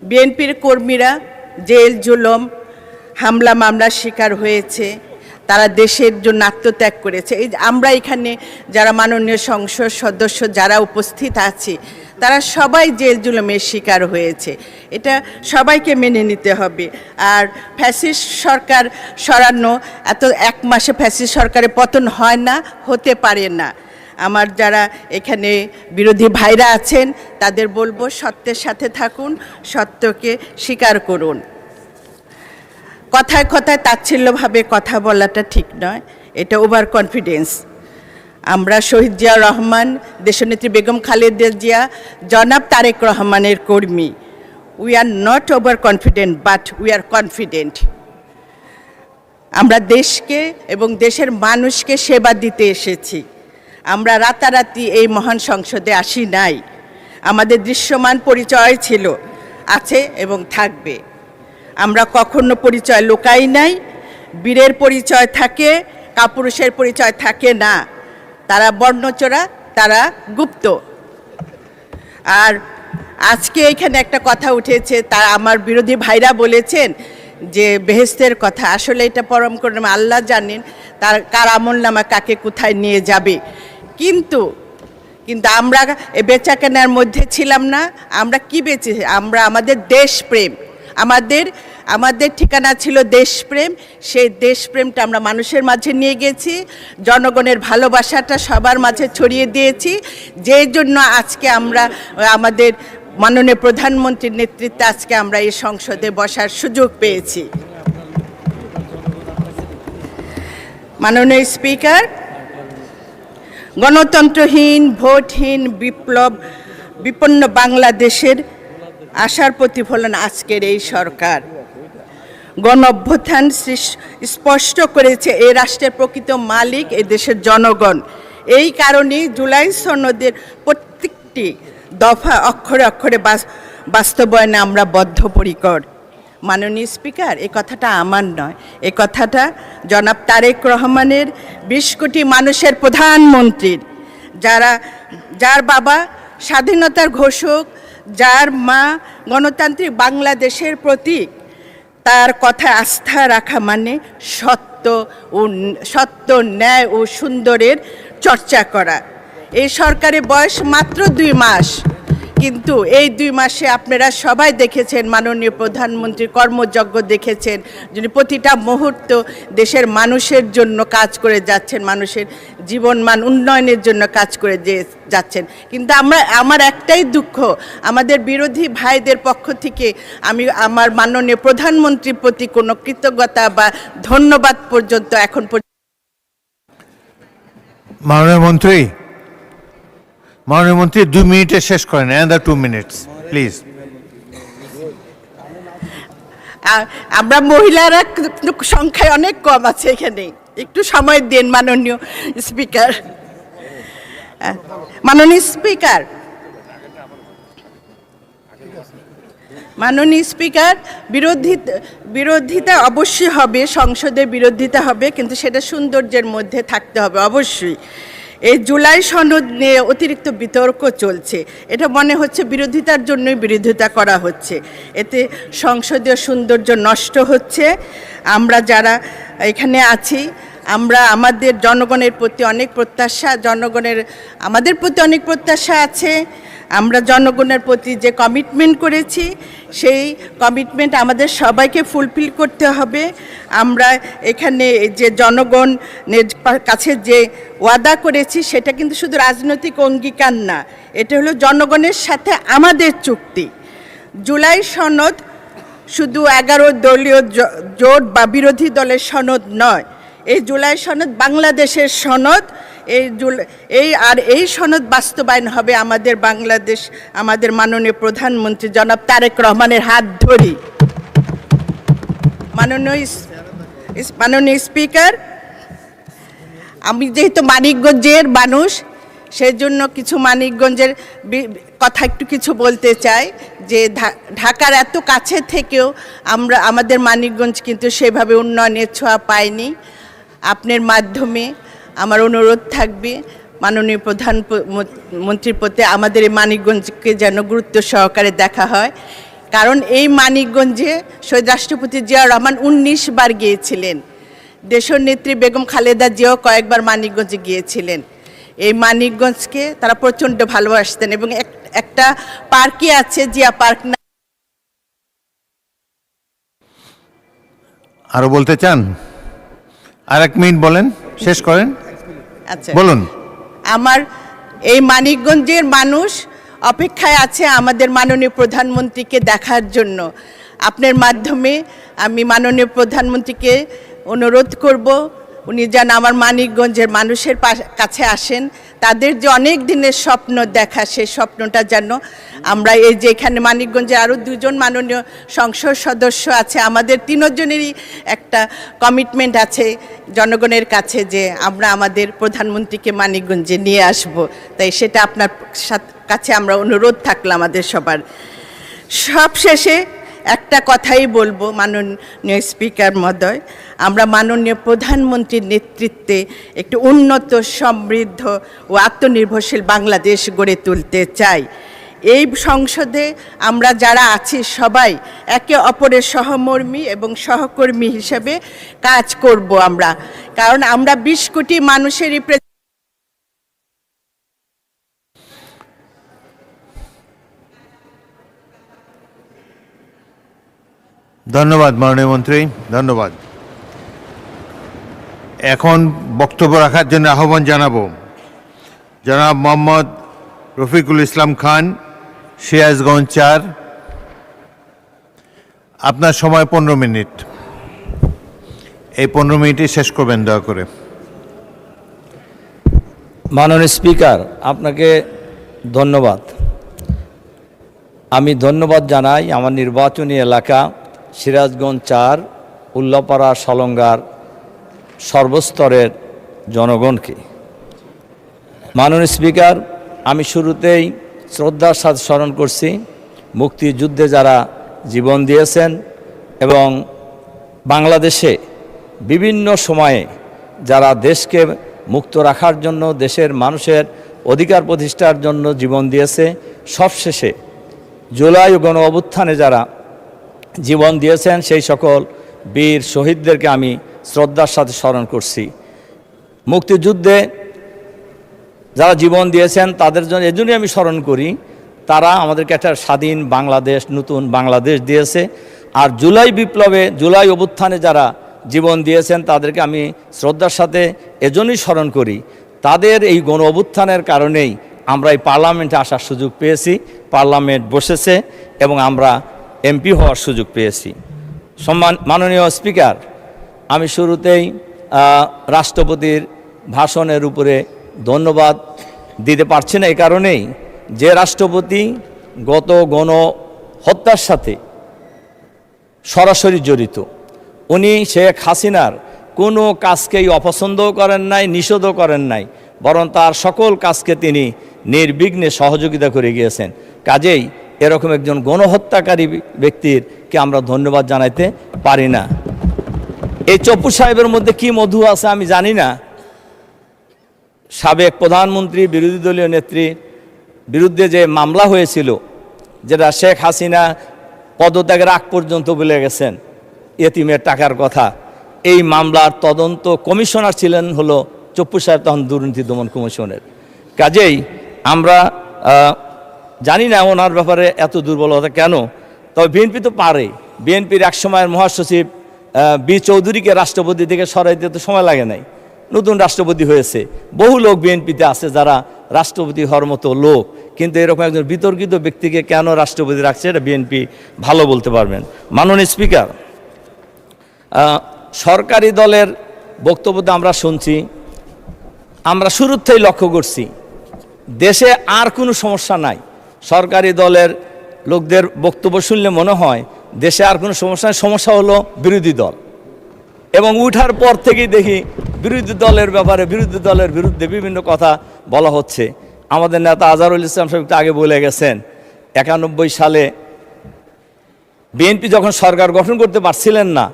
বিএনপির কর্মীরা জেল জুলম হামলা মামলার শিকার হয়েছে, তারা দেশের জন্য আত্মত্যাগ করেছে। এই আমরা এখানে যারা মাননীয় সংসদ সদস্য যারা উপস্থিত আছি, তারা সবাই জেল জুলুমের শিকার হয়েছে, এটা সবাইকে মেনে নিতে হবে। আর ফ্যাসিস্ট সরকার সরানো এত ১ মাসে ফ্যাসিস্ট সরকারের পতন হয় না, হতে পারে না। আমার যারা এখানে বিরোধী ভাইরা আছেন তাদের বলবো, সত্যের সাথে থাকুন, সত্যকে স্বীকার করুন। কথায় কথায় তাচ্ছিল্যভাবে কথা বলাটা ঠিক নয়, এটা ওভার কনফিডেন্স। আমরা শহীদ জিয়া রহমান, দেশনেত্রী বেগম খালেদা জিয়া, জনাব তারেক রহমানের কর্মী। We are not over confident, but we are confident. আমরা দেশকে এবং দেশের মানুষকে সেবা দিতে এসেছি। আমরা রাতারাতি এই মহান সংসদে আসি নাই, আমাদের দৃশ্যমান পরিচয় ছিল, আছে এবং থাকবে। আমরা কখনো পরিচয় লুকাই নাই। বীরের পরিচয় থাকে, কাপুরুষের পরিচয় থাকে না। তারা বর্ণচোরা, তারা গুপ্ত। আর আজকে এখানে একটা কথা উঠেছে, তা আমার বিরোধী ভাইরা বলেছেন যে বেহেশতের কথা। আসলে এটা পরম করুণা আল্লাহ জানেন তার কার আমল নামা কাকে কোথায় নিয়ে যাবে। কিন্তু আমরা বেচাকেনার মধ্যে ছিলাম না। আমরা কি বেঁচে, আমরা আমাদের দেশপ্রেম, আমাদের ঠিকানা ছিল দেশপ্রেম। সেই দেশপ্রেমটা আমরা মানুষের মাঝে নিয়ে গেছি, জনগণের ভালোবাসাটা সবার মাঝে ছড়িয়ে দিয়েছি, যেই জন্য আজকে আমরা আমাদের মাননীয় প্রধানমন্ত্রীর নেতৃত্বে আজকে আমরা এই সংসদে বসার সুযোগ পেয়েছি। মাননীয় স্পিকার, গণতন্ত্রহীন, ভোটহীন, বিপন্ন বাংলাদেশের আশার প্রতিফলন আজকের এই সরকার। গণ অভ্যুত্থান স্পষ্ট করেছে এই রাষ্ট্রের প্রকৃত মালিক এই দেশের জনগণ। এই কারণেই জুলাই সনদের প্রত্যেকটি দফা অক্ষরে অক্ষরে বাস্তবায়নে আমরা বদ্ধপরিকর। মাননীয় স্পিকার, এই কথাটা আমার নয়, এই কথাটা জনাব তারেক রহমানের, ২০ কোটি মানুষের প্রধানমন্ত্রীর, যার বাবা স্বাধীনতার ঘোষক, যার মা গণতান্ত্রিক বাংলাদেশের প্রতীক। তার কথায় আস্থা রাখা মানে সত্য, ন্যায় ও সুন্দরের চর্চা করা। এই সরকারের বয়স মাত্র ২ মাস, কিন্তু এই 2 মাসে আপনারা সবাই দেখেছেন, মাননীয় প্রধানমন্ত্রীর কর্মযজ্ঞ দেখেছেন, যিনি প্রতিটা মুহূর্ত দেশের মানুষের জন্য কাজ করে যাচ্ছেন, মানুষের জীবনমান উন্নয়নের জন্য কাজ করে যাচ্ছেন। কিন্তু আমার একটাই দুঃখ, আমাদের বিরোধী ভাইদের পক্ষ থেকে আমি আমার মাননীয় প্রধানমন্ত্রীর প্রতি কোনো কৃতজ্ঞতা বা ধন্যবাদ পর্যন্ত এখন পর্যন্ত। মাননীয় মন্ত্রী 2 মিনিটে শেষ করেন, another 2 minutes প্লিজ। আমরা মহিলারা সংখ্যায় অনেক কম আছে এখানে, একটু সময় দেন মাননীয় স্পিকার। মাননীয় স্পিকার, বিরোধিতা অবশ্যই হবে, সংসদে বিরোধিতা হবে, কিন্তু সেটা সৌন্দর্যের মধ্যে থাকতে হবে অবশ্যই। এই জুলাই সনদ নিয়ে অতিরিক্ত বিতর্ক চলছে, এটা মনে হচ্ছে বিরোধিতার জন্যই বিরোধিতা করা হচ্ছে, এতে সংসদীয় সৌন্দর্য নষ্ট হচ্ছে। আমরা যারা এখানে আছি, আমরা আমাদের জনগণের প্রতি অনেক প্রত্যাশা, আমাদের প্রতি অনেক প্রত্যাশা আছে। আমরা জনগণের প্রতি যে কমিটমেন্ট করেছি, সেই কমিটমেন্ট আমাদের সবাইকে ফুলফিল করতে হবে। আমরা এখানে যে জনগণের কাছে যে ওয়াদা করেছি, সেটা কিন্তু শুধু রাজনৈতিক অঙ্গীকার না, এটা হলো জনগণের সাথে আমাদের চুক্তি। জুলাই সনদ শুধু 11 দলীয় জোট বা বিরোধী দলের সনদ নয়, এই জুলাই সনদ বাংলাদেশের সনদ। এই সনদ বাস্তবায়ন হবে আমাদের বাংলাদেশ, আমাদের মাননীয় প্রধানমন্ত্রী জনাব তারেক রহমানের হাত ধরি। মাননীয় স্পিকার, আমি যেহেতু মানিকগঞ্জের মানুষ, সেই জন্য কিছু মানিকগঞ্জের কথা একটু কিছু বলতে চাই, যে ঢাকার এত কাছে থেকেও আমাদের মানিকগঞ্জ কিন্তু সেভাবে উন্নয়নের ছোঁয়া পায়নি। আপনার মাধ্যমে আমার অনুরোধ থাকবে মাননীয় প্রধানমন্ত্রীর প্রতি, আমাদের এই মানিকগঞ্জকে যেন গুরুত্ব সহকারে দেখা হয়। কারণ এই মানিকগঞ্জে শহীদ রাষ্ট্রপতি জিয়াউর রহমান 19 বার গিয়েছিলেন, দেশনেত্রী বেগম খালেদা জিয়াও কয়েকবার মানিকগঞ্জে গিয়েছিলেন। এই মানিকগঞ্জকে তারা প্রচণ্ড ভালোবাসতেন, এবং একটা পার্কই আছে, জিয়া পার্ক না। আরো বলতে চান? আর 1 মিনিট বলেন, শেষ করেন। আচ্ছা, বলুন। আমার এই মানিকগঞ্জের মানুষ অপেক্ষায় আছে আমাদের মাননীয় প্রধানমন্ত্রীকে দেখার জন্য। আপনার মাধ্যমে আমি মাননীয় প্রধানমন্ত্রীকে অনুরোধ করব, উনি যেন আমার মানিকগঞ্জের মানুষের কাছে আসেন, তাদের যে অনেক দিনের স্বপ্ন দেখা, সেই স্বপ্নটা যেন আমরা, এই যে এখানে মানিকগঞ্জে আরও 2 জন মাননীয় সংসদ সদস্য আছে, আমাদের 3 জনেরই একটা কমিটমেন্ট আছে জনগণের কাছে, যে আমরা আমাদের প্রধানমন্ত্রীকে মানিকগঞ্জে নিয়ে আসব। তাই সেটা আপনার কাছে আমরা অনুরোধ থাকলো আমাদের সবার। সবশেষে একটা কথাই বলবো, মাননীয় স্পিকার মহোদয়, আমরা মাননীয় প্রধানমন্ত্রীর নেতৃত্বে একটি উন্নত, সমৃদ্ধ ও আত্মনির্ভরশীল বাংলাদেশ গড়ে তুলতে চাই। এই সংসদে আমরা যারা আছি সবাই একে অপরের সহমর্মী এবং সহকর্মী হিসেবে কাজ করব আমরা, কারণ আমরা 20 কোটি মানুষেরই। ধন্যবাদ মাননীয় মন্ত্রী, ধন্যবাদ। এখন বক্তব্য রাখার জন্য আহ্বান জানাবো জনাব মোহাম্মদ রফিকুল ইসলাম খান, সিরাজগঞ্জ 4। আপনার সময় 15 মিনিট, এই 15 মিনিটই শেষ করবেন দয়া করে। মাননীয় স্পিকার, আপনাকে ধন্যবাদ। আমি ধন্যবাদ জানাই আমার নির্বাচনী এলাকা সিরাজগঞ্জ 4, উল্লাপাড়া, সলঙ্গার সর্বস্তরের জনগণকে। মাননীয় স্পিকার, আমি শুরুতেই শ্রদ্ধার সাথে স্মরণ করছি মুক্তিযুদ্ধে যারা জীবন দিয়েছেন এবং বাংলাদেশে বিভিন্ন সময়ে যারা দেশকে মুক্ত রাখার জন্য, দেশের মানুষের অধিকার প্রতিষ্ঠার জন্য জীবন দিয়েছে। সবশেষে জুলাই গণ অভ্যুত্থানে যারা জীবন দিয়েছেন, সেই সকল বীর শহীদদেরকে আমি শ্রদ্ধার সাথে স্মরণ করছি। মুক্তিযুদ্ধে যারা জীবন দিয়েছেন তাদের জন্য এজন্যই আমি স্মরণ করি, তারা আমাদেরকে একটা স্বাধীন বাংলাদেশ, নতুন বাংলাদেশ দিয়েছে। আর জুলাই বিপ্লবে, জুলাই অভ্যুত্থানে যারা জীবন দিয়েছেন তাদেরকে আমি শ্রদ্ধার সাথে এজন্যই স্মরণ করি, তাদের এই গণ অভ্যুত্থানের কারণেই আমরা এই পার্লামেন্টে আসার সুযোগ পেয়েছি, পার্লামেন্ট বসেছে এবং আমরা এমপি হওয়ার সুযোগ পেয়েছি। মাননীয় স্পিকার, আমি শুরুতেই রাষ্ট্রপতির ভাষণের উপরে ধন্যবাদ দিতে পারছি না এই কারণেই যে রাষ্ট্রপতি গত গণহত্যার সাথে সরাসরি জড়িত, উনি শেখ হাসিনার কোনো কাজকেই অপছন্দও করেন নাই, নিষেধও করেন নাই, বরং তার সকল কাজকে তিনি নির্বিঘ্নে সহযোগিতা করে গিয়েছেন। কাজেই এরকম একজন গণহত্যাকারী ব্যক্তিরকে আমরা ধন্যবাদ জানাইতে পারি না। এই চপ্পু সাহেবের মধ্যে কি মধু আছে আমি জানি না। সাবেক প্রধানমন্ত্রী, বিরোধী দলীয় নেত্রীর বিরুদ্ধে যে মামলা হয়েছিল, যেটা শেখ হাসিনা পদত্যাগের আগ পর্যন্ত বলে গেছেন এতিমের টাকার কথা, এই মামলার তদন্ত কমিশনার ছিলেন হলো চপ্পু সাহেব, তখন দুর্নীতি দমন কমিশনের। কাজেই আমরা জানি না ওনার ব্যাপারে এত দুর্বলতা কেন। তবে বিএনপি তো পারে। বিএনপির এক সময়ের মহাসচিব বি চৌধুরীকে রাষ্ট্রপতি থেকে সরাইতে তো সময় লাগে নাই, নতুন রাষ্ট্রপতি হয়েছে। বহু লোক বিএনপিতে আছে যারা রাষ্ট্রপতি হওয়ার মতো লোক, কিন্তু এরকম একজন বিতর্কিত ব্যক্তিকে কেন রাষ্ট্রপতি রাখছে এটা বিএনপি ভালো বলতে পারবেন। মাননীয় স্পিকার, সরকারি দলের বক্তব্যতে আমরা শুনছি, আমরা শুরুর থেকেই লক্ষ্য করছি দেশে আর কোনো সমস্যা নাই। সরকারি দলের লোকদের বক্তব্য শুনলে মনে হয় দেশে আর কোনো সমস্যা নাই, সমস্যা হলো বিরোধী দল। এবং উঠার পর থেকেই দেখি বিরোধী দলের ব্যাপারে, বিরোধী দলের বিরুদ্ধে বিভিন্ন কথা বলা হচ্ছে। আমাদের নেতা আজহারুল ইসলাম সাহেব আগে বলে গেছেন 91 সালে বিএনপি যখন সরকার গঠন করতে পারছিলেন না,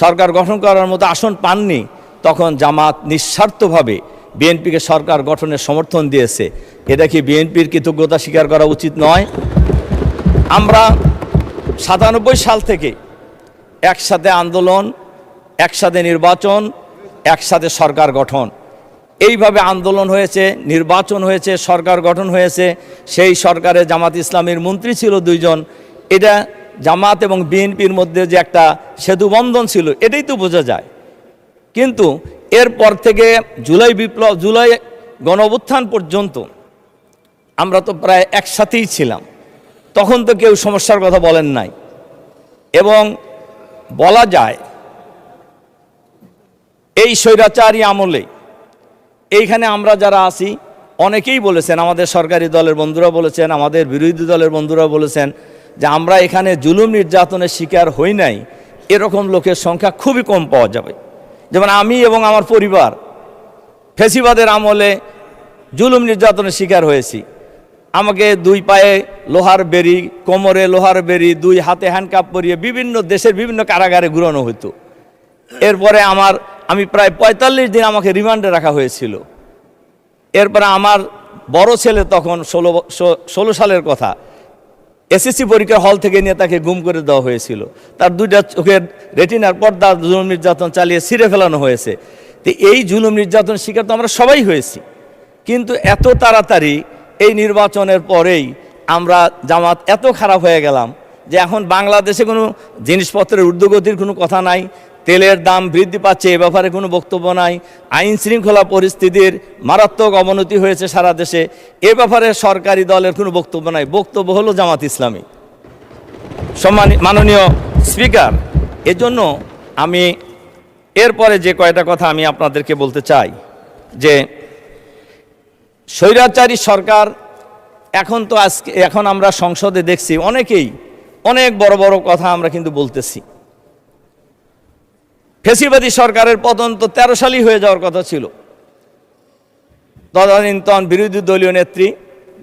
সরকার গঠন করার মতো আসন পাননি, তখন জামাত নিঃস্বার্থভাবে বিএনপিকে সরকার গঠনের সমর্থন দিয়েছে। এটা কি বিএনপির কৃতজ্ঞতা স্বীকার করা উচিত নয়? আমরা 97 সাল থেকে একসাথে আন্দোলন, একসাথে নির্বাচন, একসাথে সরকার গঠন, এইভাবে আন্দোলন হয়েছে, নির্বাচন হয়েছে, সরকার গঠন হয়েছে। সেই সরকারে জামাত ইসলামীর মন্ত্রী ছিল 2 জন। এটা জামাত এবং বিএনপির মধ্যে যে একটা সেতুবন্ধন ছিল, এটাই তো বোঝা যায়। কিন্তু এরপর থেকে জুলাই বিপ্লব, জুলাই গণঅভ্যুত্থান পর্যন্ত আমরা তো প্রায় একসাথেই ছিলাম। তখন তো কেউ সমস্যার কথা বলেন নাই। এবং বলা যায় এই স্বৈরাচারী আমলে এইখানে আমরা যারা আছি অনেকেই বলেছেন, আমাদের সরকারি দলের বন্ধুরা বলেছেন, আমাদের বিরোধী দলের বন্ধুরা বলেছেন যে আমরা এখানে জুলুম নির্যাতনের শিকার হই নাই, এরকম লোকের সংখ্যা খুবই কম পাওয়া যাবে। যেমন আমি এবং আমার পরিবার ফ্যাসিবাদের আমলে জুলুম নির্যাতনের শিকার হয়েছি। আমাকে 2 পায়ে লোহার বেড়ি, কোমরে লোহার বেড়ি, 2 হাতে হ্যান্ডকাপ পরিয়ে বিভিন্ন দেশের বিভিন্ন কারাগারে ঘুরানো হতো। এরপরে আমি প্রায় 45 দিন আমাকে রিমান্ডে রাখা হয়েছিল। এরপরে আমার বড় ছেলে, তখন 16 সালের কথা, এসএসসি পরীক্ষার হল থেকে নিয়ে তাকে গুম করে দেওয়া হয়েছিল। তার 2টা চোখের রেটিনার পর্দা জুলুম নির্যাতন চালিয়ে ছিঁড়ে ফেলানো হয়েছে। তো এই জুলুম নির্যাতন শিকার তো আমরা সবাই হয়েছি। কিন্তু এত তাড়াতাড়ি এই নির্বাচনের পরেই আমরা জামাত এত খারাপ হয়ে গেলাম যে এখন বাংলাদেশে কোনো জিনিসপত্রের ঊর্ধ্বগতির কোনো কথা নাই, তেলের দাম বৃদ্ধি পাচ্ছে এ ব্যাপারে কোনো বক্তব্য নাই, আইন শৃঙ্খলা পরিস্থিতির মারাত্মক অবনতি হয়েছে সারা দেশে, এ ব্যাপারে সরকারি দলের কোনো বক্তব্য নাই। বক্তব্য হলো জামাত ইসলামী। মাননীয় স্পিকার, এজন্য আমি এরপরে যে কয়টা কথা আমি আপনাদেরকে বলতে চাই যে স্বৈরাচারী সরকার এখন আমরা সংসদে দেখছি অনেকেই অনেক বড় বড় কথা আমরা কিন্তু বলতেছি। ফ্যাসিবাদী সরকারের পতন তো 13 সালই হয়ে যাওয়ার কথা ছিল। তদানীন্তন বিরোধী দলীয় নেত্রী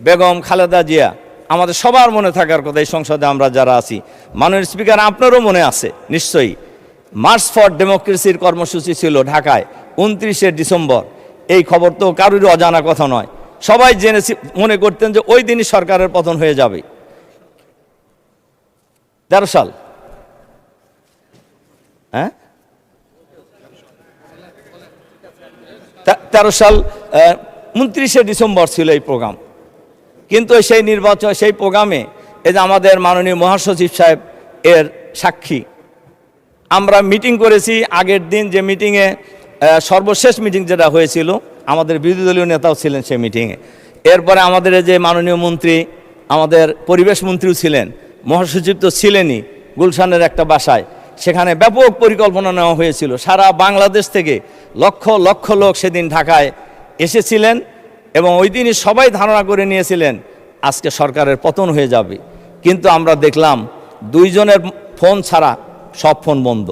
বেগম খালেদা জিয়া আমাদের সবার মনে থাকার কথা, এই সংসদে আমরা যারা আছি। মাননীয় স্পিকার, আপনারও মনে আছে নিশ্চয়ই, মার্চ ফর ডেমোক্রেসির কর্মসূচি ছিল ঢাকায় 29শে ডিসেম্বর। এই খবর তো কারোরই অজানা কথা নয়, সবাই জেনেছি, মনে করতেন যে ওই দিনই সরকারের পতন হয়ে যাবে। 13 সাল, হ্যাঁ 13 সাল 29শে ডিসেম্বর ছিল এই প্রোগ্রাম। কিন্তু সেই নির্বাচন, সেই প্রোগ্রামে এই যে আমাদের মাননীয় মহাসচিব সাহেব এর সাক্ষী, আমরা মিটিং করেছি আগের দিন, যে মিটিংয়ে সর্বশেষ মিটিং যেটা হয়েছিল, আমাদের বিরোধী দলীয় নেতাও ছিলেন সেই মিটিংয়ে। এরপরে আমাদের যে মাননীয় মন্ত্রী, আমাদের পরিবেশ মন্ত্রীও ছিলেন, মহাসচিব তো ছিলেনই গুলশানের একটা বাসায়। সেখানে ব্যাপক পরিকল্পনা নেওয়া হয়েছিল, সারা বাংলাদেশ থেকে লক্ষ লক্ষ লোক সেদিন ঢাকায় এসেছিলেন এবং ওই দিনই সবাই ধারণা করে নিয়েছিলেন আজকে সরকারের পতন হয়ে যাবে। কিন্তু আমরা দেখলাম 2 জনের ফোন ছাড়া সব ফোন বন্ধ,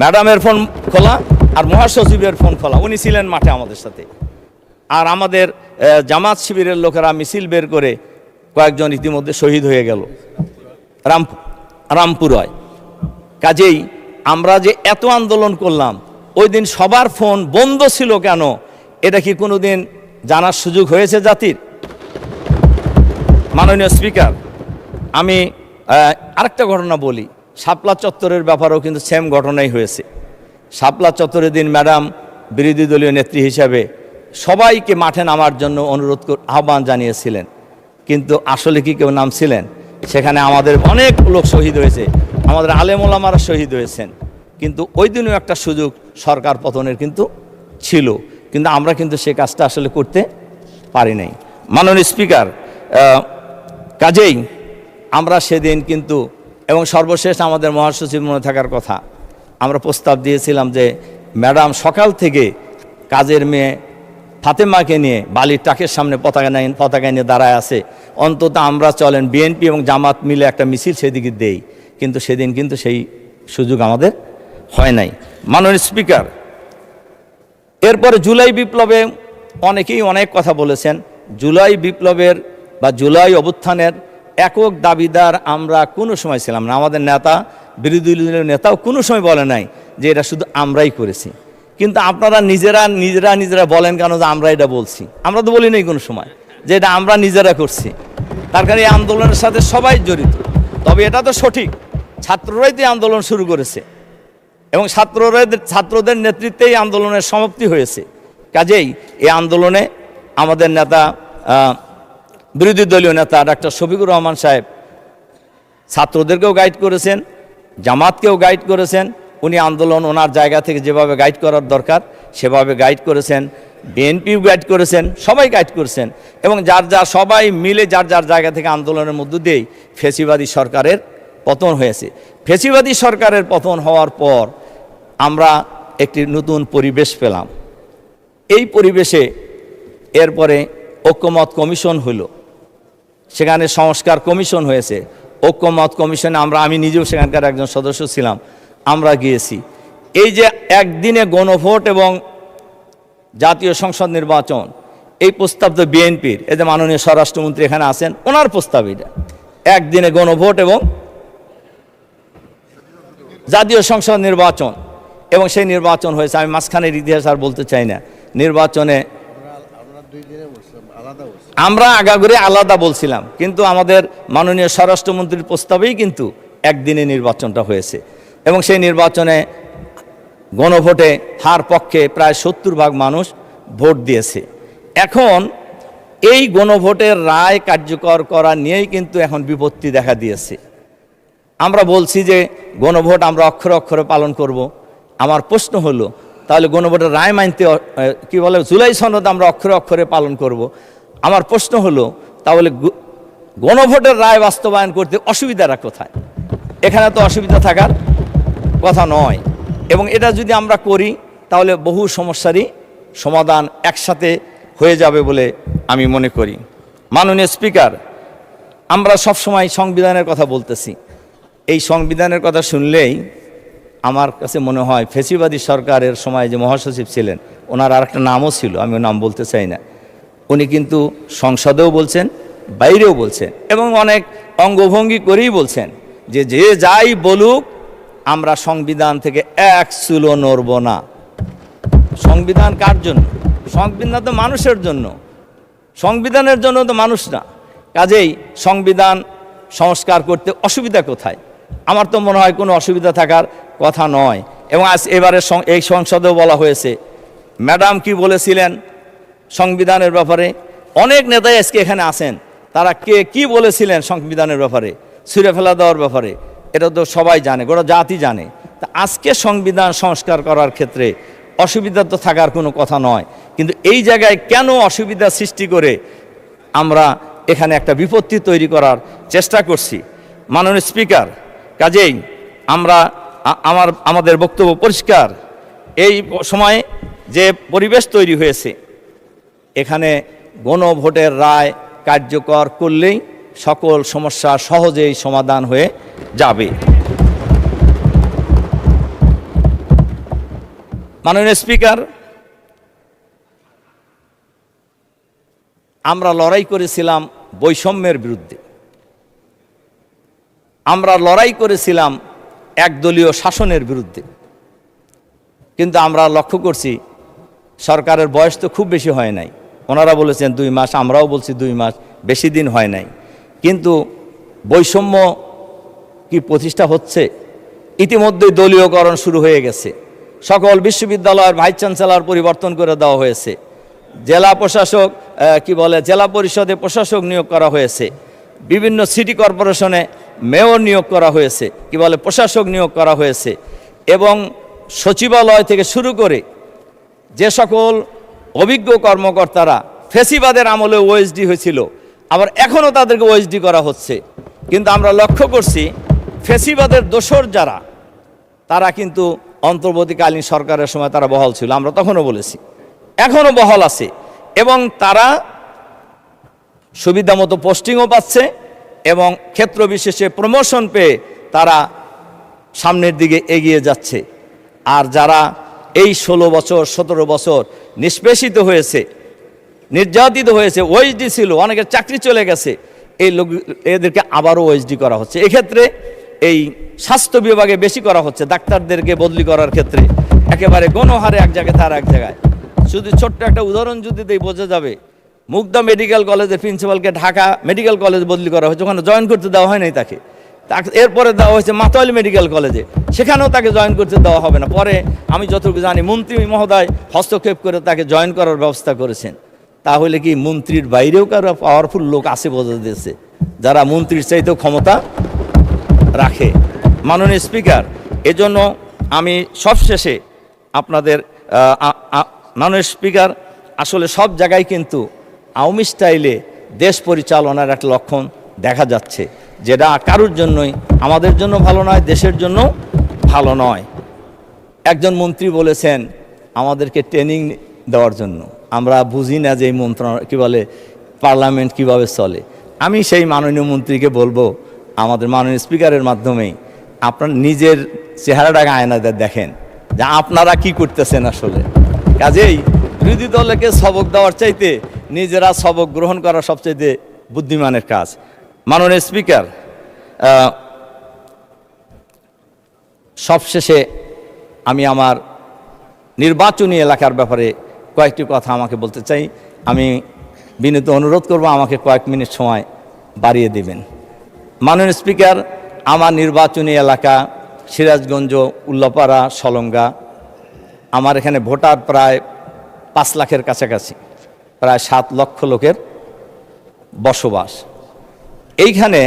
ম্যাডামের ফোন খোলা আর মহাসচিবের ফোন খোলা। উনি ছিলেন মাঠে আমাদের সাথে। আর আমাদের জামাত শিবিরের লোকেরা মিছিল বের করে কয়েকজন ইতিমধ্যে শহীদ হয়ে গেল রামপুরায়। কাজেই আমরা যে এত আন্দোলন করলাম, ওই দিন সবার ফোন বন্ধ ছিল কেন? এটা কি কোনো দিন জানার সুযোগ হয়েছে জাতির? মাননীয় স্পিকার, আমি আরেকটা ঘটনা বলি। শাপলা চত্বরের ব্যাপারেও কিন্তু সেম ঘটনাই হয়েছে। শাপলা চত্বরের দিন ম্যাডাম বিরোধী দলীয় নেত্রী হিসাবে সবাইকে মাঠে নামার জন্য আহ্বান জানিয়েছিলেন, কিন্তু আসলে কি কেউ নামছিলেন? সেখানে আমাদের অনেক লোক শহীদ হয়েছে, আমাদের আলেম ওলামারা শহীদ হয়েছেন। কিন্তু ওই দিনও একটা সুযোগ সরকার পতনের কিন্তু ছিল, কিন্তু আমরা কিন্তু সে কাজটা আসলে করতে পারি নাই। মাননীয় স্পিকার, কাজেই আমরা সেদিন কিন্তু, এবং সর্বশেষ আমাদের মহাসচিব মনে থাকার কথা, আমরা প্রস্তাব দিয়েছিলাম যে ম্যাডাম সকাল থেকে কাজের মেয়ে ফাতেমাকে নিয়ে বালির টাকের সামনে পতাকা নিয়ে দাঁড়ায় আছে, অন্তত আমরা চলেন বিএনপি এবং জামাত মিলে একটা মিছিল সেদিকে দেই। কিন্তু সেদিন কিন্তু সেই সুযোগ আমাদের হয় নাই। মাননীয় স্পিকার, এরপরে জুলাই বিপ্লবে অনেকেই অনেক কথা বলেছেন। জুলাই বিপ্লবের বা জুলাই অভ্যুত্থানের একক দাবিদার আমরা কোনো সময় ছিলাম না। আমাদের নেতা, বিরোধী দলীয় নেতাও কোনো সময় বলে নাই যে এটা শুধু আমরাই করেছি। কিন্তু আপনারা নিজেরা বলেন কেন যে আমরা এটা বলছি? আমরা তো বলি নাই কোনো সময় যে এটা আমরা নিজেরা করছি। তার কারণে এই আন্দোলনের সাথে সবাই জড়িত। তবে এটা তো সঠিক, ছাত্ররাই তো আন্দোলন শুরু করেছে এবং ছাত্রদের নেতৃত্বেই আন্দোলনের সমাপ্তি হয়েছে। কাজেই এই আন্দোলনে আমাদের নেতা, বিরোধী দলীয় নেতা ডাক্তার শফিকুর রহমান সাহেব ছাত্রদেরকেও গাইড করেছেন, জামাতকেও গাইড করেছেন। উনি আন্দোলন ওনার জায়গা থেকে যেভাবে গাইড করার দরকার সেভাবে গাইড করেছেন, বিএনপিও গাইড করেছেন, সবাই গাইড করেছেন এবং সবাই মিলে যার জায়গা থেকে আন্দোলনের মধ্য দিয়েই ফ্যাসিবাদী সরকারের পতন হয়েছে। ফ্যাসিবাদী সরকারের পতন হওয়ার পর আমরা একটি নতুন পরিবেশ পেলাম। এই পরিবেশে এরপরে ঐক্যমত কমিশন হলো, সেখানে সংস্কার কমিশন হয়েছে। ঐক্যমত কমিশনে আমি নিজেও সেখানকার একজন সদস্য ছিলাম, আমরা গিয়েছি। এই যে একদিনে গণভোট এবং জাতীয় সংসদ নির্বাচন, এই প্রস্তাব তো বিএনপির, এই যে মাননীয় স্বরাষ্ট্রমন্ত্রী এখানে আছেন, ওনার প্রস্তাব এটা, একদিনে গণভোট এবং জাতীয় সংসদ নির্বাচন। এবং সেই নির্বাচন হয়েছে। আমি মাঝখানের ইতিহাস আর বলতে চাই না। নির্বাচনে আমরা আগাগোড়ে আলাদা বলছিলাম, কিন্তু আমাদের মাননীয় স্বরাষ্ট্রমন্ত্রীর প্রস্তাবেই কিন্তু একদিনে নির্বাচনটা হয়েছে এবং সেই নির্বাচনে গণভোটে হার পক্ষে প্রায় 70% মানুষ ভোট দিয়েছে। এখন এই গণভোটের রায় কার্যকর করা নিয়েই কিন্তু এখন বিপত্তি দেখা দিয়েছে। আমরা বলছি যে গণভোট আমরা অক্ষরে অক্ষরে পালন করব। আমার প্রশ্ন হলো, তাহলে গণভোটের রায় মানতে কি বলে জুলাই সনদ আমরা অক্ষরে অক্ষরে পালন করব। আমার প্রশ্ন হলো, তাহলে গণভোটের রায় বাস্তবায়ন করতে অসুবিধাটা কোথায়? এখানে তো অসুবিধা থাকার কথা নয়। এবং এটা যদি আমরা করি তাহলে বহু সমস্যারই সমাধান একসাথে হয়ে যাবে বলে আমি মনে করি। মাননীয় স্পিকার, আমরা সবসময় সংবিধানের কথা বলতেছি। এই সংবিধানের কথা শুনলেই আমার কাছে মনে হয় ফ্যাসিবাদী সরকারের সময় যে মহাসচিব ছিলেন, ওনার আর একটা নামও ছিল, আমি নাম বলতে চাই না, উনি কিন্তু সংসদেও বলছেন, বাইরেও বলছেন এবং অনেক অঙ্গভঙ্গি করেই বলছেন যে যাই বলুক আমরা সংবিধান থেকে এক চুলো নড়ব না। সংবিধান কার জন্য? সংবিধান তো মানুষের জন্য, সংবিধানের জন্য তো মানুষ না। কাজেই সংবিধান সংস্কার করতে অসুবিধা কোথায়? আমার তো মনে হয় কোনো অসুবিধা থাকার কথা নয়। এবং আজ এবারে এই সংসদেও বলা হয়েছে, ম্যাডাম কি বলেছিলেন সংবিধানের ব্যাপারে, অনেক নেতাই আজকে এখানে আছেন তারা কে কি বলেছিলেন সংবিধানের ব্যাপারে, ছুঁড়ে ফেলা দেওয়ার ব্যাপারে, এটা তো সবাই জানে, গোটা জাতি জানে। তা আজকে সংবিধান সংস্কার করার ক্ষেত্রে অসুবিধা তো থাকার কোনো কথা নয়, কিন্তু এই জায়গায় কেন অসুবিধা সৃষ্টি করে আমরা এখানে একটা বিপত্তি তৈরি করার চেষ্টা করছি। মাননীয় স্পিকার, কাজেই আমরা আমাদের বক্তব্য পরিষ্কার। এই সময়ে যে পরিবেশ তৈরি হয়েছে, এখানে গণভোটের রায় কার্যকর করলেই সকল সমস্যা সহজেই সমাধান হয়ে যাবে। মাননীয় স্পিকার, আমরা লড়াই করেছিলাম বৈষম্যের বিরুদ্ধে, আমরা লড়াই করেছিলাম একদলীয় শাসনের বিরুদ্ধে, কিন্তু আমরা লক্ষ্য করছি সরকারের বয়স তো খুব বেশি হয় নাই। ওনারা বলেছেন 2 মাস, আমরাও বলছি 2 মাস, বেশি দিন হয় নাই। কিন্তু বৈষম্য কি প্রতিষ্ঠা হচ্ছে? ইতিমধ্যেই দলীয়করণ শুরু হয়ে গেছে। সকল বিশ্ববিদ্যালয়ের ভাইস চ্যান্সেলর পরিবর্তন করে দেওয়া হয়েছে। জেলা প্রশাসক জেলা পরিষদে প্রশাসক নিয়োগ করা হয়েছে। বিভিন্ন সিটি কর্পোরেশনে মেয়র নিয়োগ করা হয়েছে, প্রশাসক নিয়োগ করা হয়েছে। এবং সচিবালয় থেকে শুরু করে যে সকল অভিজ্ঞ কর্মকর্তারা ফেসিবাদের আমলে ওএসডি হয়েছিল, আবার এখনও তাদেরকে ওএসডি করা হচ্ছে। কিন্তু আমরা লক্ষ্য করছি ফেসিবাদের দোসর যারা, তারা কিন্তু অন্তর্বর্তীকালীন সরকারের সময় তারা বহাল ছিল, আমরা তখনও বলেছি, এখনও বহাল আছে। এবং তারা সুবিধা মতো পোস্টিংও পাচ্ছে এবং ক্ষেত্র বিশেষে প্রমোশন পেয়ে তারা সামনের দিকে এগিয়ে যাচ্ছে। আর যারা এই 16 বছর 17 বছর নিষ্পেষিত হয়েছে, নির্যাতিত হয়েছে, ওএসডি ছিল, অনেকের চাকরি চলে গেছে, এই লোক এদেরকে আবারও ওএসডি করা হচ্ছে। এক্ষেত্রে এই স্বাস্থ্য বিভাগে বেশি করা হচ্ছে, ডাক্তারদেরকে বদলি করার ক্ষেত্রে একেবারে গণহারে এক জায়গায় তার এক জায়গায়। শুধু ছোট্ট একটা উদাহরণ যদি দেই বোঝা যাবে, মুগদা মেডিকেল কলেজের প্রিন্সিপালকে ঢাকা মেডিকেল কলেজ বদলি করা হয়েছে, ওখানে জয়েন করতে দেওয়া হয় নাই তাকে। এরপরে দেওয়া হয়েছে মাতোয়ালি মেডিকেল কলেজে, সেখানেও তাকে জয়েন করতে দেওয়া হবে না। পরে আমি যতটুকু জানি মন্ত্রী মহোদয় হস্তক্ষেপ করে তাকে জয়েন করার ব্যবস্থা করেছেন। তাহলে কি মন্ত্রীর বাইরেও কারো পাওয়ারফুল লোক আছে বোঝা দিয়েছে, যারা মন্ত্রীর চাইতেও ক্ষমতা রাখে। মাননীয় স্পিকার, এজন্য আমি সবশেষে আপনাদের মাননীয় স্পিকার, আসলে সব জায়গায় কিন্তু আওয়ামী স্টাইলে দেশ পরিচালনার একটা লক্ষণ দেখা যাচ্ছে, যেটা কারোর জন্যই, আমাদের জন্য ভালো নয়, দেশের জন্য ভালো নয়। একজন মন্ত্রী বলেছেন আমাদেরকে ট্রেনিং দেওয়ার জন্য, আমরা বুঝি না যে এই পার্লামেন্ট কিভাবে চলে। আমি সেই মাননীয় মন্ত্রীকে বলবো, আমাদের মাননীয় স্পিকারের মাধ্যমেই আপনার নিজের চেহারাটাকে আয়নাতে দেখেন যে আপনারা কি করতেছেন আসলে। কাজেই বিরোধী দলকে সবক দেওয়ার চাইতে নিজেরা সবক গ্রহণ করা সবচাইতে বুদ্ধিমানের কাজ। মাননীয় স্পিকার, সবশেষে আমি আমার নির্বাচনী এলাকার ব্যাপারে কয়েকটি কথা আমাকে বলতে চাই। আমি বিনীত অনুরোধ করব আমাকে কয়েক মিনিট সময় বাড়িয়ে দেবেন। মাননীয় স্পিকার, আমার নির্বাচনী এলাকা সিরাজগঞ্জ, উল্লাপাড়া, সলঙ্গা। আমার এখানে ভোটার প্রায় 5 লাখের কাছাকাছি, প্রায় 7 লক্ষ লোকের বসবাস। এইখানে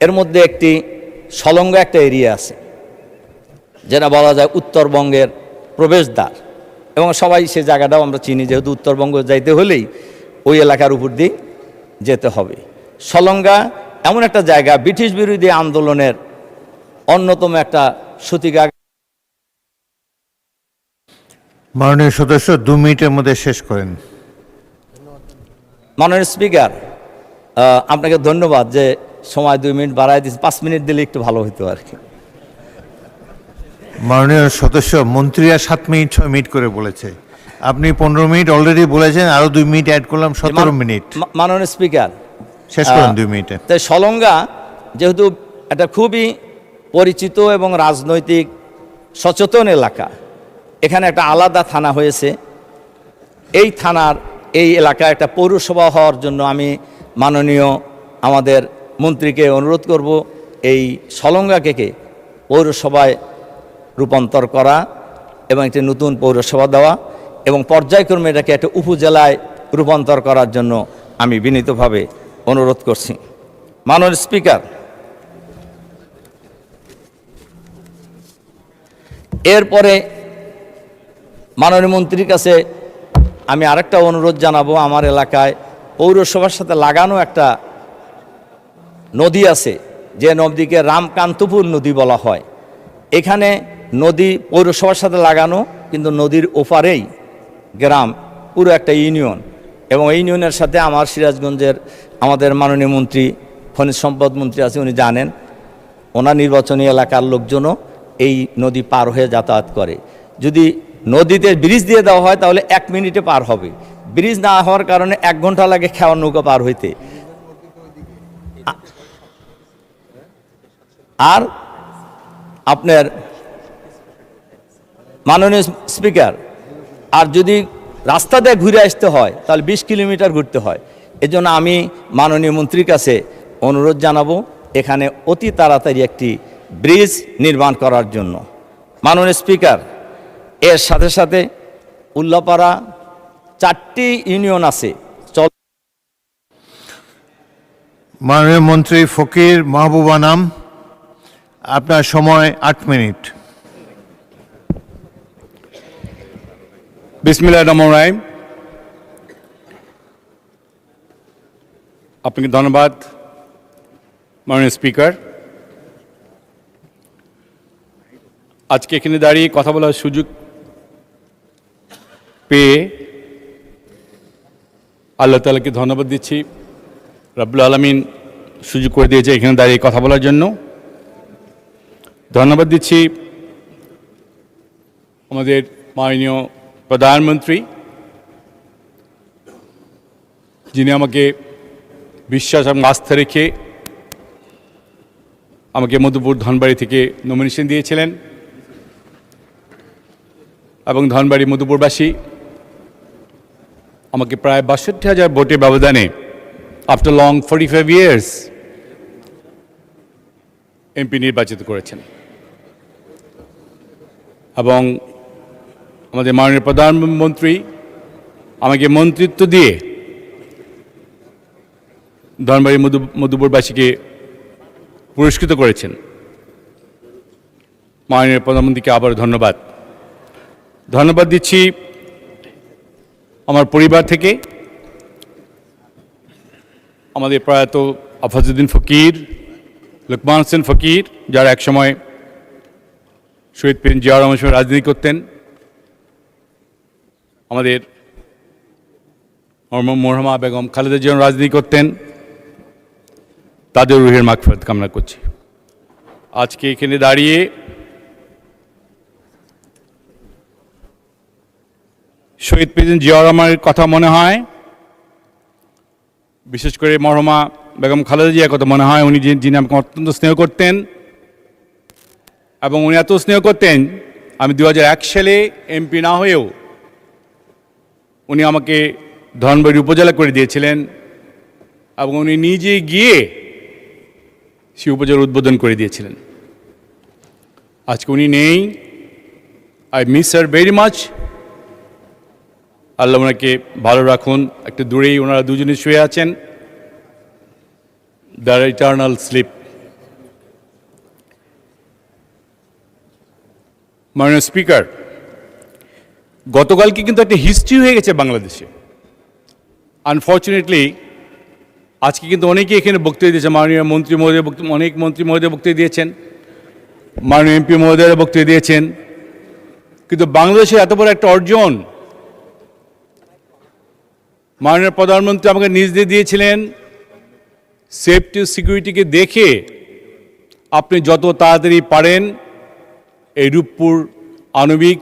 এর মধ্যে একটি সলঙ্গা একটা এরিয়া আছে, যেটা বলা যায় উত্তরবঙ্গের প্রবেশদ্বার, এবং সবাই সে জায়গাটাও আমরা চিনি, যেহেতু উত্তরবঙ্গ যাইতে হলেই ওই এলাকার উপর দিয়ে যেতে হবে। সলঙ্গা এমন একটা জায়গা, ব্রিটিশ বিরোধী আন্দোলনের অন্যতম একটা সূতিকা। মাননীয় সদস্য 2 মিনিটের মধ্যে শেষ করেন। মাননীয় স্পিকার, আপনাকে ধন্যবাদ যে সময় 2 মিনিট বাড়ায় দিয়েছে, 5 মিনিট দিলে একটু ভালো হতো আর কি। মাননীয় সদস্য, মন্ত্রীরা 7 মিনিট 6 মিনিট করে বলেছে, আপনি 15 মিনিট অলরেডি বলেছেন, আরো 2 মিনিট অ্যাড করলাম, 17 মিনিট। মাননীয় স্পিকার, শেষ করেন 2 মিনিটে। তাই সলঙ্গা যেহেতু একটা খুবই পরিচিত এবং রাজনৈতিক সচেতন এলাকা, এখানে একটা আলাদা থানা হয়েছে। এই থানার এই এলাকায় একটা পৌরসভা হওয়ার জন্য আমি মাননীয় আমাদের মন্ত্রীকে অনুরোধ করব এই সলঙ্গাকে পৌরসভায় রূপান্তর করা এবং একটি নতুন পৌরসভা দেওয়া এবং পর্যায়ক্রমে এটাকে একটা উপজেলায় রূপান্তর করার জন্য আমি বিনীতভাবে অনুরোধ করছি। মাননীয় স্পিকার, এরপরে মাননীয় মন্ত্রীর কাছে আমি আরেকটা অনুরোধ জানাবো। আমার এলাকায় পৌরসভার সাথে লাগানো একটা নদী আছে, যে নদীকে রামকান্তপুর নদী বলা হয়। এখানে নদী পৌরসভার সাথে লাগানো, কিন্তু নদীর ওপারেই গ্রাম, পুরো একটা ইউনিয়ন, এবং এই ইউনিয়নের সাথে আমার সিরাজগঞ্জের আমাদের মাননীয় মন্ত্রী, খনিজ সম্পদ মন্ত্রী আছে, উনি জানেন, ওনার নির্বাচনী এলাকার লোকজনও এই নদী পার হয়ে যাতায়াত করে। যদি নদীতে ব্রিজ দিয়ে দেওয়া হয় তাহলে 1 মিনিটে পার হবে। ব্রিজ না হওয়ার কারণে 1 ঘন্টা লাগে খেওয়ার নৌকা পার হইতে। আর আপনার মাননীয় স্পিকার, আর যদি রাস্তা দিয়ে ঘুরে আসতে হয় তাহলে 20 কিলোমিটার ঘুরতে হয়। এজন্য আমি মাননীয় মন্ত্রীর কাছে অনুরোধ জানাবো এখানে অতি তাড়াতাড়ি একটি ব্রিজ নির্মাণ করার জন্য। মাননীয় স্পিকার, এর সাথে সাথে উল্লাপাড়া 4টি ইউনিয়ন আছে। মাননীয় মন্ত্রী ফকির মাহবুবা নাম, আপনার সময় 8 মিনিট। বিসমিল্লাহির রহমানির রহিম। আপনাকে ধন্যবাদ মাননীয় স্পিকার। আজকে এখানে দাঁড়িয়ে কথা বলার সুযোগ পেয়ে আল্লাহ তাআলাকে ধন্যবাদ দিচ্ছি। রব্বুল আলামিন সুযোগ করে দিয়েছে এখানে দাঁড়িয়ে কথা বলার জন্য। ধন্যবাদ দিচ্ছি আমাদের মাননীয় প্রধানমন্ত্রী, যিনি আমাকে বিশ্বাস এবং আস্থা রেখে আমাকে মধুপুর ধনবাড়ি থেকে নমিনেশন দিয়েছিলেন, এবং ধনবাড়ি মধুপুরবাসী আমাকে প্রায় ৬২,০০০ ভোটের ব্যবধানে আফটার লং 45 ইয়ার্স এমপি নির্বাচিত করেছেন। এবং আমাদের মাননীয় প্রধানমন্ত্রী আমাকে মন্ত্রিত্ব দিয়ে ধনবাড়ি মধুপুরবাসীকে পুরস্কৃত করেছেন। মাননীয় প্রধানমন্ত্রীকে আবার ধন্যবাদ। ধন্যবাদ দিচ্ছি আমার পরিবার থেকে, আমাদের প্রয়াত আফাজউদ্দিন ফকির, লোকমান হোসেন ফকির, যারা একসময় শহীদ প্রেসিডেন্ট জিয়াউর রহমানের সঙ্গে রাজনীতি করতেন, আমাদের মরহুমা বেগম খালেদা জিয়া রাজনীতি করতেন, তাদের রুহের মাগফিরাত কামনা করছি। আজকে এখানে দাঁড়িয়ে শহীদ প্রেসিডেন্ট জিয়াউর রহমানের কথা মনে হয়, বিশেষ করে মরহুমা বেগম খালেদা জিয়ার কথা মনে হয়। উনি যিনি আমাকে অত্যন্ত স্নেহ করতেন, এবং উনি এত স্নেহ করতেন, আমি 2001 সালে এমপি না হয়েও উনি আমাকে ধনবাড়ি উপজেলা করে দিয়েছিলেন, এবং উনি নিজে গিয়ে সেই উপজেলা উদ্বোধন করে দিয়েছিলেন। আজকে উনি নেই। I miss her very much. আল্লাহ ওনাকে ভালো রাখুন। একটু দূরেই ওনারা দুজনে শুয়ে আছেন, দ্য ইটার্নাল স্লিপ। মাননীয় স্পিকার, গতকালকে কিন্তু একটা হিস্ট্রি হয়ে গেছে বাংলাদেশে। আনফর্চুনেটলি আজকে কিন্তু অনেকেই এখানে বক্তব্য দিয়েছে। মাননীয় মন্ত্রী মহোদয় অনেক মন্ত্রী মহোদয় বক্তব্য দিয়েছেন, মাননীয় এমপি মহোদয়রা বক্তব্য দিয়েছেন, কিন্তু বাংলাদেশে এত বড় একটা অর্জন মাননীয় প্রধানমন্ত্রী আমাকে নিজ দিয়ে দিয়েছিলেন। সেফটি সিকিউরিটিকে দেখে আপনি যত তাড়াতাড়ি পারেন এই রূপপুর আণবিক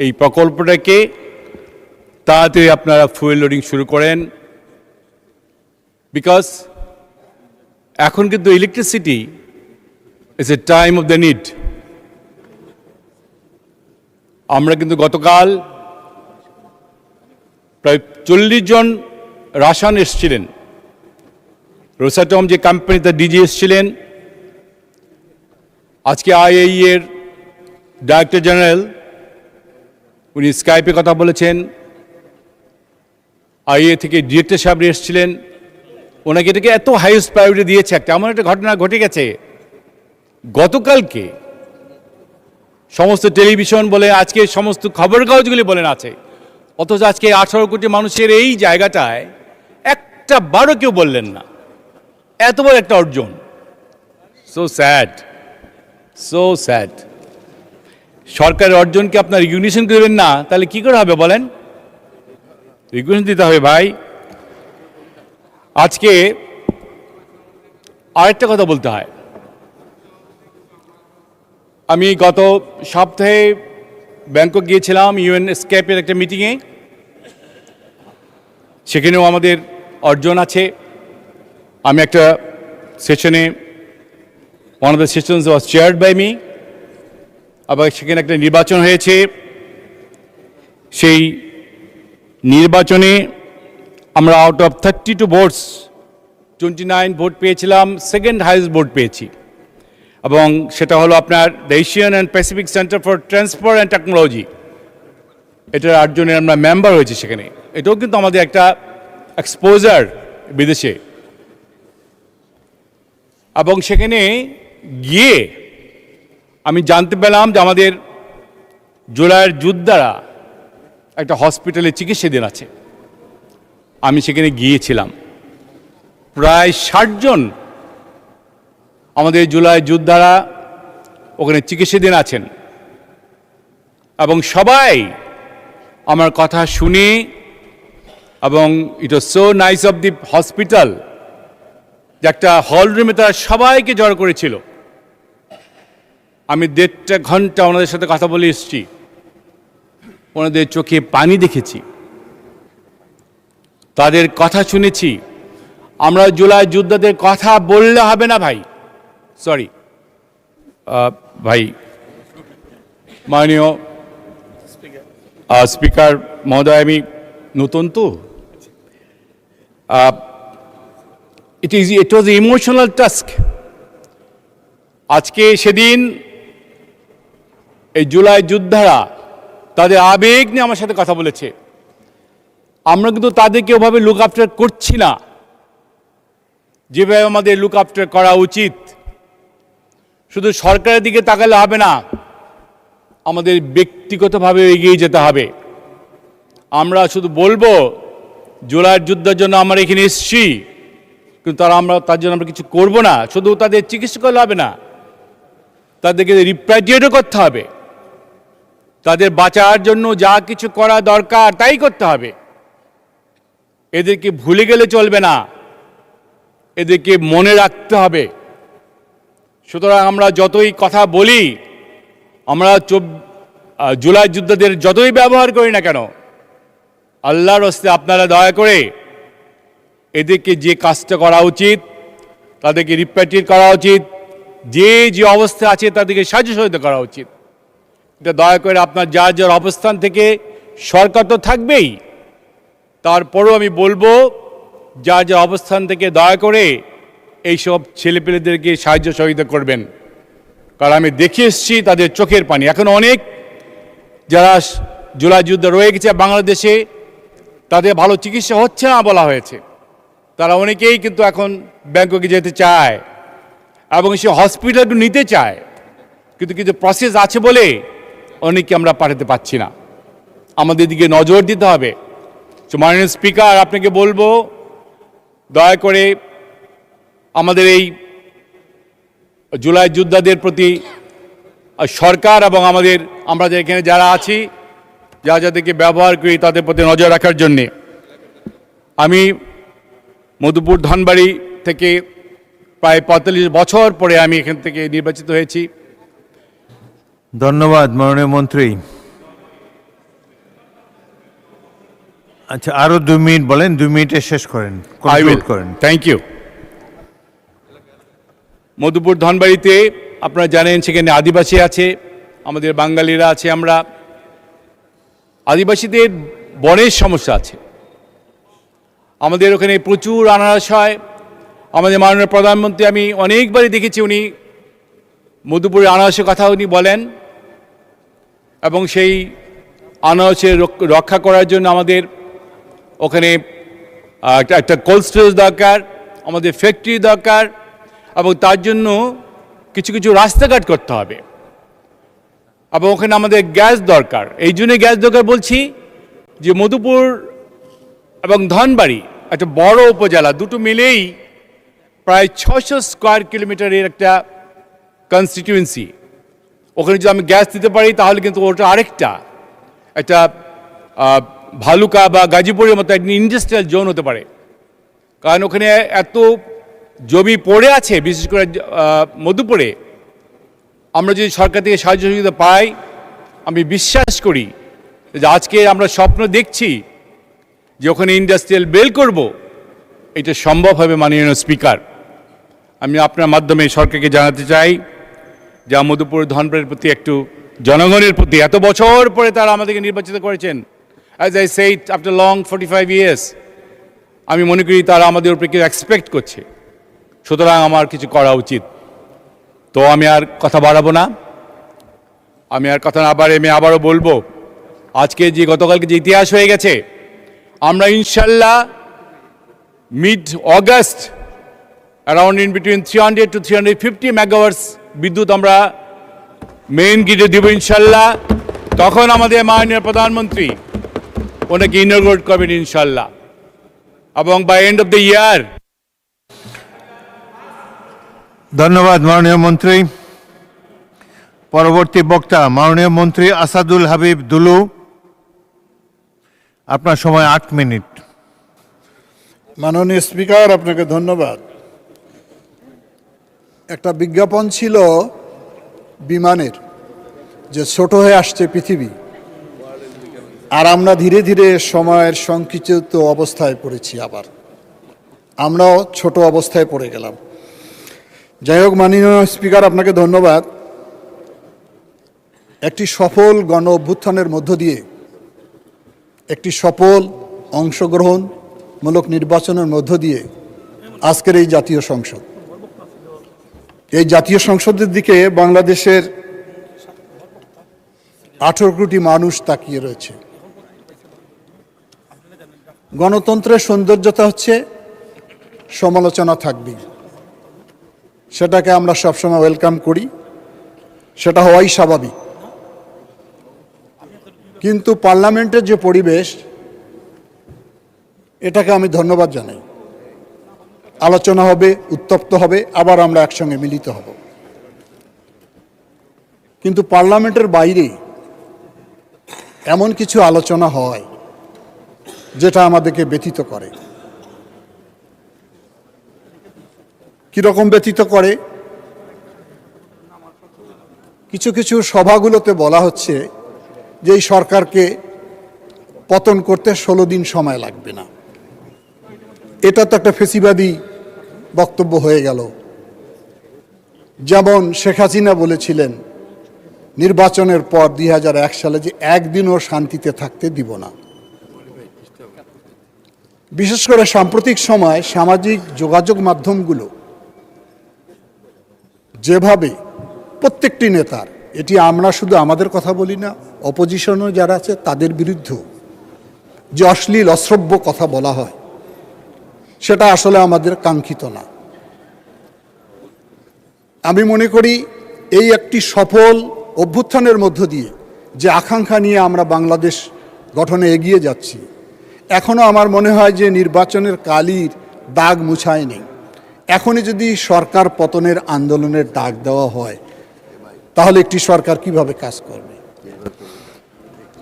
এই প্রকল্পটাকে তাড়াতাড়ি আপনারা ফুয়েল লোডিং শুরু করেন, বিকজ এখন কিন্তু electricity is a time of the need. আমরা কিন্তু গতকাল প্রায় 40 জন রাসায়ন এসেছিলেন। রোসাটম যে কোম্পানিতে ডিজি এসেছিলেন, আজকে আইএই এর ডাইরেক্টর জেনারেল উনি স্কাইপে কথা বলেছেন। আইএ থেকে ডিরেক্টর সাহেব এসেছিলেন, ওনাকে এটাকে এত হাইয়েস্ট প্রায়োরিটি দিয়েছে। একটা এমন একটা ঘটনা ঘটে গেছে গতকালকে, সমস্ত টেলিভিশন বলে, আজকে সমস্ত খবরের কাগজগুলি বলেন আছে, অথচ আজকে 18 কোটি মানুষের এই জায়গাটায় একটা বারও কেউ বললেন না। এত বড় একটা অর্জন, সো স্যাড, সো স্যাড। সরকারের অর্জনকে আপনার রিকগনিশন করবেন না, তাহলে কি করে হবে বলেন? রিকগনিশন দিতে হবে ভাই। আজকে আরেকটা কথা বলতে হয়, আমি গত সপ্তাহে ব্যাংকক গিয়েছিলাম ইউএনএসকেপের একটা মিটিংয়ে, সেখানেও আমাদের অর্জন আছে। আমি একটা সেশনে, one of the sessions was chaired by me, আবার সেখানে একটা নির্বাচন হয়েছে। সেই নির্বাচনে আমরা আউট অফ 32 ভোটস 29 ভোট পেয়েছিলাম, সেকেন্ড হাইয়েস্ট ভোট পেয়েছি। এবং সেটা হলো আপনার the Asian and Pacific Centre for Transport and Technology, এটার 8 জনের আমরা মেম্বার হয়েছি সেখানে। এটাও কিন্তু আমাদের একটা এক্সপোজার বিদেশে। এবং সেখানে গিয়ে আমি জানতে পেলাম যে আমাদের জুলাইয়ের যোদ্ধারা একটা হসপিটালে চিকিৎসাধীন আছে। আমি সেখানে গিয়েছিলাম, প্রায় 60 জন আমাদের জুলাই যোদ্ধারা ওখানে চিকিৎসাধীন আছেন, এবং সবাই আমার কথা শুনে, এবং it was so nice of the hospital যে একটা হল রুমে তারা সবাইকে জড়ো করেছিল। আমি 1.5 ঘন্টা ওনাদের সাথে কথা বলে এসেছি, ওনাদের চোখে পানি দেখেছি, তাদের কথা শুনেছি। আমরা জুলাই যোদ্ধাদের কথা বললে হবে না ভাই, সরি ভাই, মাননীয় স্পিকার মহোদয়, আমি নতুন তো, ইট ওয়াজ ইমোশনাল টাস্ক। আজকে সেদিন এই জুলাই যোদ্ধারা তাদের আবেগ নিয়ে আমার সাথে কথা বলেছে। আমরা কিন্তু তাদেরকে ওভাবে লুক আফটার করছি না যেভাবে আমাদের লুক আফটার করা উচিত। শুধু সরকারের দিকে তাকালে হবে না, আমাদের ব্যক্তিগতভাবে এগিয়ে যেতে হবে। আমরা শুধু বলবো জুলাইয়ের যুদ্ধের জন্য আমরা এখানে এসেছি, কিন্তু তার জন্য আমরা কিছু করব না। শুধু তাদের চিকিৎসা করলে হবে না, তাদেরকে রিপ্যাট্রিয়েটও করতে হবে। তাদের বাঁচার জন্য যা কিছু করা দরকার তাই করতে হবে। এদেরকে ভুলে গেলে চলবে না, এদেরকে মনে রাখতে হবে। সুতরাং আমরা যতই কথা বলি, আমরা জুলাই যোদ্ধাদের যতই ব্যবহার করি না কেন, আল্লাহর হস্তে আপনারা দয়া করে এদেরকে যে কাজটা করা উচিত, তাদেরকে রিপ্যাট্রিয়েট করা উচিত, যে যে অবস্থা আছে তাদেরকে সাহায্য সহায়তা করা উচিত। এটা দয়া করে আপনার যার যার অবস্থান থেকে, সরকার তো থাকবেই, তারপরেও আমি বলবো যার যার অবস্থান থেকে দয়া করে এইসব ছেলেপেলেদেরকে সাহায্য সহযোগিতা করবেন। কারণ আমি দেখে এসেছি তাদের চোখের পানি। এখন অনেক যারা জুলাই যুদ্ধে রয়ে গেছে বাংলাদেশে, তাদের ভালো চিকিৎসা হচ্ছে না বলা হয়েছে। তারা অনেকেই কিন্তু এখন ব্যাংককে যেতে চায় এবং সে হসপিটালগুলো নিতে চায়, কিন্তু কিছু প্রসেস আছে বলে অনেকে আমরা পাঠাতে পারছি না। আমাদের দিকে নজর দিতে হবে। মাননীয় স্পিকার, আপনাকে বলবো দয়া করে আমাদের এই জুলাই যোদ্ধাদের প্রতি সরকার এবং আমরা এখানে যারা আছি, যাদেরকে ব্যবহার করি, তাদের প্রতি নজর রাখার জন্যে। আমি মধুপুর ধনবাড়ি থেকে প্রায় 45 বছর পরে আমি এখান থেকে নির্বাচিত হয়েছি। ধন্যবাদ মাননীয় মন্ত্রী। আচ্ছা, আরো 2 মিনিট বলেন, 2 মিনিটে শেষ করেন, কনক্লুড করেন। Thank you. মধুপুর ধনবাড়িতে আপনারা জানেন সেখানে আদিবাসী আছে, আমাদের বাঙালিরা আছে। আমরা আদিবাসীদের বনের সমস্যা আছে। আমাদের ওখানে প্রচুর আনারস হয়। আমাদের মাননীয় প্রধানমন্ত্রী, আমি অনেকবারই দেখেছি, উনি মধুপুরের আনারসের কথা উনি বলেন, এবং সেই আনারসের রক্ষা করার জন্য আমাদের ওখানে একটা কোল্ড স্টোরেজ দরকার। আমাদের ফ্যাক্টরি দরকার, এবং তার জন্য কিছু কিছু রাস্তাঘাট করতে হবে, এবং ওখানে আমাদের গ্যাস দরকার। এই জন্য গ্যাস দরকার বলছি যে মধুপুর এবং ধনবাড়ি একটা বড় উপজেলা, দুটো মিলেই প্রায় 600 স্কোয়ার কিলোমিটারের একটা কনস্টিটিউয়েন্সি। ওখানে যদি আমি গ্যাস দিতে পারি তাহলে কিন্তু ওটা আরেকটা একটা ভালুকা বা গাজীপুরের মতো একটা ইন্ডাস্ট্রিয়াল জোন হতে পারে, কারণ ওখানে এত জমি পড়ে আছে, বিশেষ করে মধুপুরে। আমরা যদি সরকার থেকে সাহায্য সহযোগিতা পাই, আমি বিশ্বাস করি যে আজকে আমরা স্বপ্ন দেখছি যে ওখানে ইন্ডাস্ট্রিয়াল বেল করব, এটা সম্ভব হবে। মাননীয় স্পিকার, আমি আপনার মাধ্যমে সরকারকে জানাতে চাই যে মধুপুর ধনবাড়ির প্রতি একটু জনগণের প্রতি, এত বছর পরে তারা আমাদেরকে নির্বাচিত করেছেন, as I said after long 45 years, আমি মনে করি তারা আমাদের উপরে কিছু এক্সপেক্ট করছে, সুতরাং আমার কিছু করা উচিত। তো আমি আর কথা বাড়াবো না, আমি আবারও বলবো, আজকে যে গতকালকে যে ইতিহাস হয়ে গেছে, আমরা ইনশাল্লাহ mid August around in between 300 to 350 মেগাওয়াটস বিদ্যুৎ আমরা মেইন গ্রিডে দেব ইনশাল্লাহ। তখন আমাদের মাননীয় প্রধানমন্ত্রী ওনাকে ইনগ্রেট করবেন ইনশাল্লাহ, এবং by end of the year. ধন্যবাদ মাননীয় মন্ত্রী। পরবর্তী বক্তা মাননীয় মন্ত্রী আসাদুল হাবিব দুলু, আপনার সময় 8 মিনিট। মাননীয় স্পিকার, আপনাকে ধন্যবাদ। একটা বিজ্ঞাপন ছিল বিমানের, যে ছোট হয়ে আসছে পৃথিবী, আর আমরা ধীরে ধীরে সময়ের সংকুচিত অবস্থায় পড়েছি, আবার আমরাও ছোট অবস্থায় পড়ে গেলাম। যাই হোক, মাননীয় স্পিকার, আপনাকে ধন্যবাদ। একটি সফল গণ অভ্যুত্থানের মধ্য দিয়ে একটি সফল অংশগ্রহণমূলক নির্বাচনের মধ্য দিয়ে আজকের এই জাতীয় সংসদ, এই জাতীয় সংসদের দিকে বাংলাদেশের 18 কোটি মানুষ তাকিয়ে রয়েছে। গণতন্ত্রের সৌন্দর্যতা হচ্ছে সমালোচনা থাকবেই, সেটাকে আমরা সবসময় ওয়েলকাম করি, সেটা হওয়াই স্বাভাবিক। কিন্তু পার্লামেন্টের যে পরিবেশ, এটাকে আমি ধন্যবাদ জানাই। আলোচনা হবে, উত্তপ্ত হবে, আবার আমরা একসঙ্গে মিলিত হব। কিন্তু পার্লামেন্টের বাইরে এমন কিছু আলোচনা হয় যেটা আমাদেরকে ব্যথিত করে। কিরকম ব্যথিত করে? কিছু কিছু সভাগুলোতে বলা হচ্ছে যে এই সরকারকে পতন করতে 16 দিন সময় লাগবে না। এটা তো একটা ফেসিবাদী বক্তব্য হয়ে গেল। যেমন শেখ হাসিনা বলেছিলেন নির্বাচনের পর 2001 সালে যে একদিনও শান্তিতে থাকতে দিব না। বিশেষ করে সাম্প্রতিক সময় সামাজিক যোগাযোগ মাধ্যমগুলো যেভাবে প্রত্যেকটি নেতার, এটি আমরা শুধু আমাদের কথা বলি না, অপোজিশনও যারা আছে তাদের বিরুদ্ধেও যে অশ্লীল অশ্রব্য কথা বলা হয়, সেটা আসলে আমাদের কাঙ্ক্ষিত না। আমি মনে করি এই একটি সফল অভ্যুত্থানের মধ্য দিয়ে যে আকাঙ্ক্ষা নিয়ে আমরা বাংলাদেশ গঠনে এগিয়ে যাচ্ছি, এখনও আমার মনে হয় যে নির্বাচনের কালির দাগ মুছায় নেই। এখনই যদি সরকার পতনের আন্দোলনের ডাক দেওয়া হয়, তাহলে একটি সরকার কিভাবে কাজ করবে?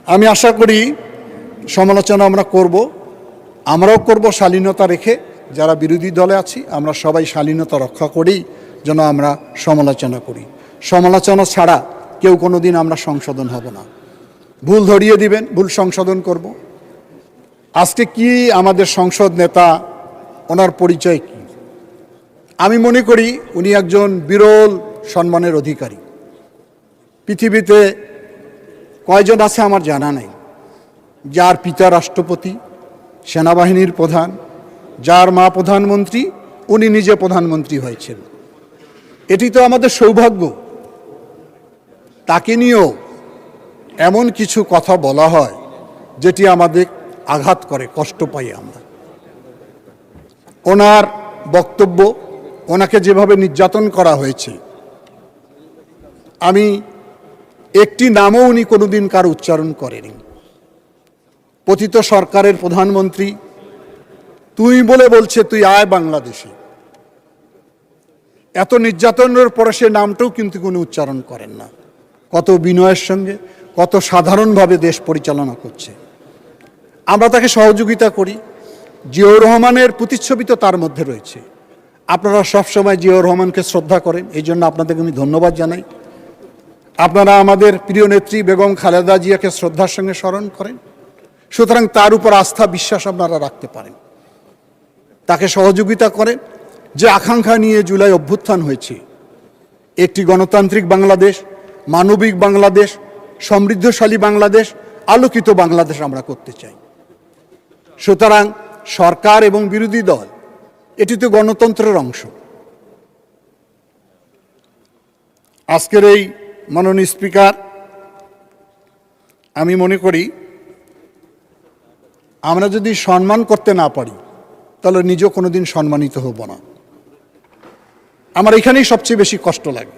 আমি আশা করি সমালোচনা আমরা করব, আমরাও করব শালীনতা রেখে। যারা বিরোধী দলে আছি আমরা সবাই শালীনতা রক্ষা করেই যেন আমরা সমালোচনা করি। সমালোচনা ছাড়া কেউ কোনোদিন আমরা সংশোধন হব না। ভুল ধরিয়ে দিবেন, ভুল সংশোধন করব। আজকে কি আমাদের সংসদ নেতা, ওনার পরিচয় কি? আমি মনে করি উনি একজন বিরল সম্মানের অধিকারী। পৃথিবীতে কয়জন আছে আমার জানা নেই যার পিতা রাষ্ট্রপতি, সেনাবাহিনীর প্রধান, যার মা প্রধানমন্ত্রী, উনি নিজে প্রধানমন্ত্রী হয়েছেন। এটি তো আমাদের সৌভাগ্য। তাকে নিয়েও এমন কিছু কথা বলা হয় যেটি আমাদের আঘাত করে, কষ্ট পাই আমরা। ওনার বক্তব্য, ওনাকে যেভাবে নির্যাতন করা হয়েছে, আমি একটি নামও উনি কোনোদিন কার উচ্চারণ করেনি। পতিত সরকারের প্রধানমন্ত্রী তুই বলে বলছে, তুই আয় বাংলাদেশে। এত নির্যাতনের পরে সে নামটাও কিন্তু কোনো উচ্চারণ করেন না। কত বিনয়ের সঙ্গে, কত সাধারণভাবে দেশ পরিচালনা করছে। আমরা তাকে সহযোগিতা করি। জিয়াউর রহমানের প্রতিচ্ছবি তো তার মধ্যে রয়েছে। আপনারা সবসময় জিয়াউর রহমানকে শ্রদ্ধা করেন, এই জন্য আপনাদেরকে আমি ধন্যবাদ জানাই। আপনারা আমাদের প্রিয় নেত্রী বেগম খালেদা জিয়াকে শ্রদ্ধার সঙ্গে স্মরণ করেন, সুতরাং তার উপর আস্থা বিশ্বাস আপনারা রাখতে পারেন। তাকে সহযোগিতা করেন। যে আকাঙ্ক্ষা নিয়ে জুলাই অভ্যুত্থান হয়েছে, একটি গণতান্ত্রিক বাংলাদেশ, মানবিক বাংলাদেশ, সমৃদ্ধশালী বাংলাদেশ, আলোকিত বাংলাদেশ আমরা করতে চাই। সুতরাং সরকার এবং বিরোধী দল এটি তো গণতন্ত্রের অংশ। আজকের এই মাননীয় স্পিকার, আমি মনে করি আমরা যদি সম্মান করতে না পারি তাহলে নিজেও কোনোদিন সম্মানিত হব না। আমার এখানেই সবচেয়ে বেশি কষ্ট লাগে।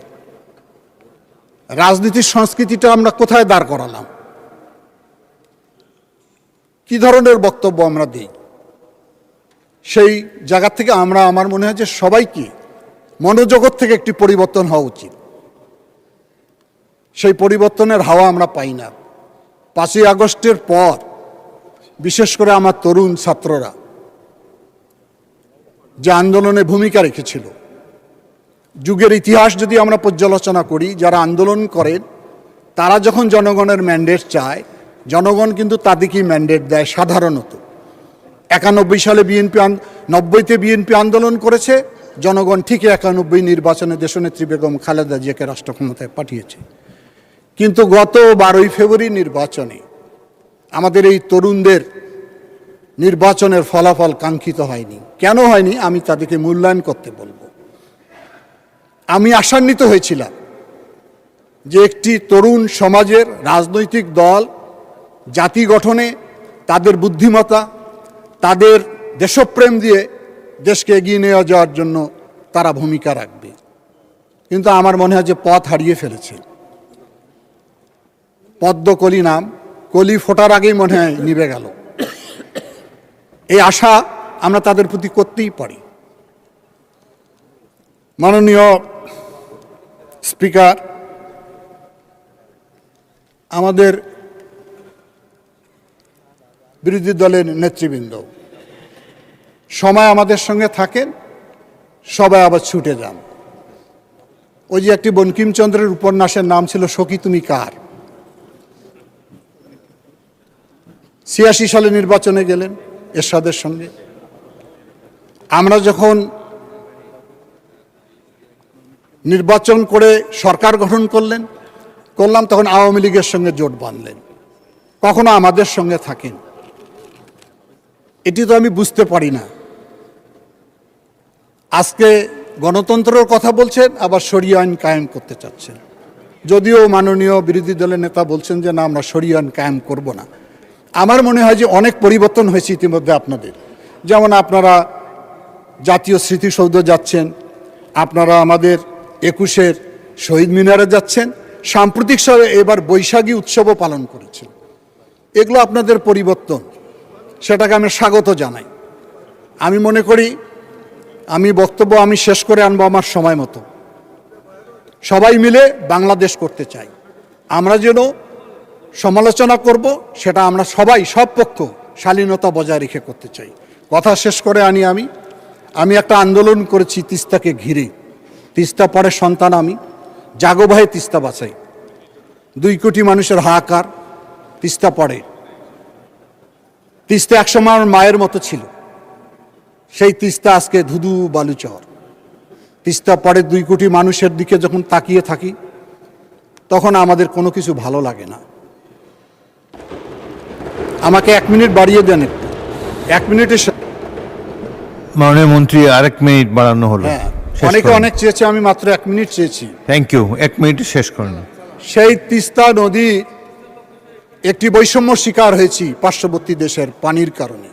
রাজনীতির সংস্কৃতিটা আমরা কোথায় দাঁড় করালাম? কি ধরনের বক্তব্য আমরা দিই? সেই জায়গা থেকে আমার মনে হয় যে সবাইকে মনোজগৎ থেকে একটি পরিবর্তন হওয়া উচিত। সেই পরিবর্তনের হাওয়া আমরা পাই না। 5ই আগস্টের পর বিশেষ করে আমার তরুণ ছাত্ররা যে আন্দোলনে ভূমিকা রেখেছিল, যুগের ইতিহাস যদি আমরা পর্যালোচনা করি, যারা আন্দোলন করেন তারা যখন জনগণের ম্যান্ডেট চায়, জনগণ কিন্তু তাদেরকেই ম্যান্ডেট দেয় সাধারণত। 91 সালে 90তে বিএনপি আন্দোলন করেছে, জনগণ ঠিক 91 নির্বাচনে দেশনেত্রী বেগম খালেদা জিয়াকে রাষ্ট্র ক্ষমতায় পাঠিয়েছে। কিন্তু গত 12ই ফেব্রুয়ারি নির্বাচনে আমাদের এই তরুণদের নির্বাচনের ফলাফল কাঙ্ক্ষিত হয়নি। কেন হয়নি আমি তাদেরকে মূল্যায়ন করতে বলবো। আমি আশান্বিত হয়েছিলাম যে একটি তরুণ সমাজের রাজনৈতিক দল জাতি গঠনে তাদের বুদ্ধিমত্তা, তাদের দেশপ্রেম দিয়ে দেশকে এগিয়ে নিয়ে যাওয়ার জন্য তারা ভূমিকা রাখবে। কিন্তু আমার মনে হয় যে পথ হারিয়ে ফেলেছে। পদ্মকলি নাম, কলি ফোটার আগেই মনে হয় নিভে গেল। এই আশা আমরা তাদের প্রতি করতেই পারি। মাননীয় স্পিকার, আমাদের বিরোধী দলের নেতৃবৃন্দ সময় আমাদের সঙ্গে থাকেন, সবাই আবার ছুটে যান। ওই যে একটি বঙ্কিমচন্দ্রের উপন্যাসের নাম ছিল সখী তুমি কার। 86 সালে নির্বাচনে গেলেন এরশাদের সঙ্গে। আমরা যখন নির্বাচন করে সরকার গঠন করলাম তখন আওয়ামী লীগের সঙ্গে জোট বাঁধলেন, কখনো আমাদের সঙ্গে থাকেন। এটি তো আমি বুঝতে পারি না। আজকে গণতন্ত্রের কথা বলছেন, আবার শরিয়া আইন কায়েম করতে চাচ্ছেন। যদিও মাননীয় বিরোধী দলের নেতা বলছেন যে না, আমরা শরিয়া আইন কায়েম করব না। আমার মনে হয় যে অনেক পরিবর্তন হয়েছে ইতিমধ্যে আপনাদের। যেমন আপনারা জাতীয় স্মৃতিসৌধ যাচ্ছেন, আপনারা আমাদের 21-এর শহীদ মিনারে যাচ্ছেন, সাম্প্রতিক সময়ে এবার বৈশাখী উৎসবও পালন করেছেন। এগুলো আপনাদের পরিবর্তন, সেটাকে আমি স্বাগত জানাই। আমি মনে করি বক্তব্য আমি শেষ করে আনবো আমার সময় মতো। সবাই মিলে বাংলাদেশ করতে চাই। আমরা যেন সমালোচনা করব সেটা আমরা সবাই, সব পক্ষ শালীনতা বজায় রেখে করতে চাই। কথা শেষ করে আনি। আমি একটা আন্দোলন করেছি তিস্তাকে ঘিরে। তিস্তা পরে সন্তান আমি, জাগো ভাই তিস্তা বাঁচাই। 2 কোটি মানুষের হাহাকার, তিস্তা পড়ে। তিস্তা একসময় আমার মায়ের মতো ছিল, সেই তিস্তা আজকে ধুধু বালুচর। তিস্তা পরে 2 কোটি মানুষের দিকে যখন তাকিয়ে থাকি তখন আমাদের কোনো কিছু ভালো লাগে না। আমাকে 1 মিনিট বাড়িয়ে দেন, 1 মিনিটে। মাননীয় মন্ত্রী, আরেক মিনিট বাড়ানো হলো। হ্যাঁ, অনেকে অনেক চেয়েছে, আমি মাত্র 1 মিনিট চেয়েছি। Thank you. 1 মিনিটে শেষ করুন। সেই তিস্তা নদী একটি বৈষম্য শিকার হয়েছি পার্শ্ববর্তী দেশের পানির কারণে।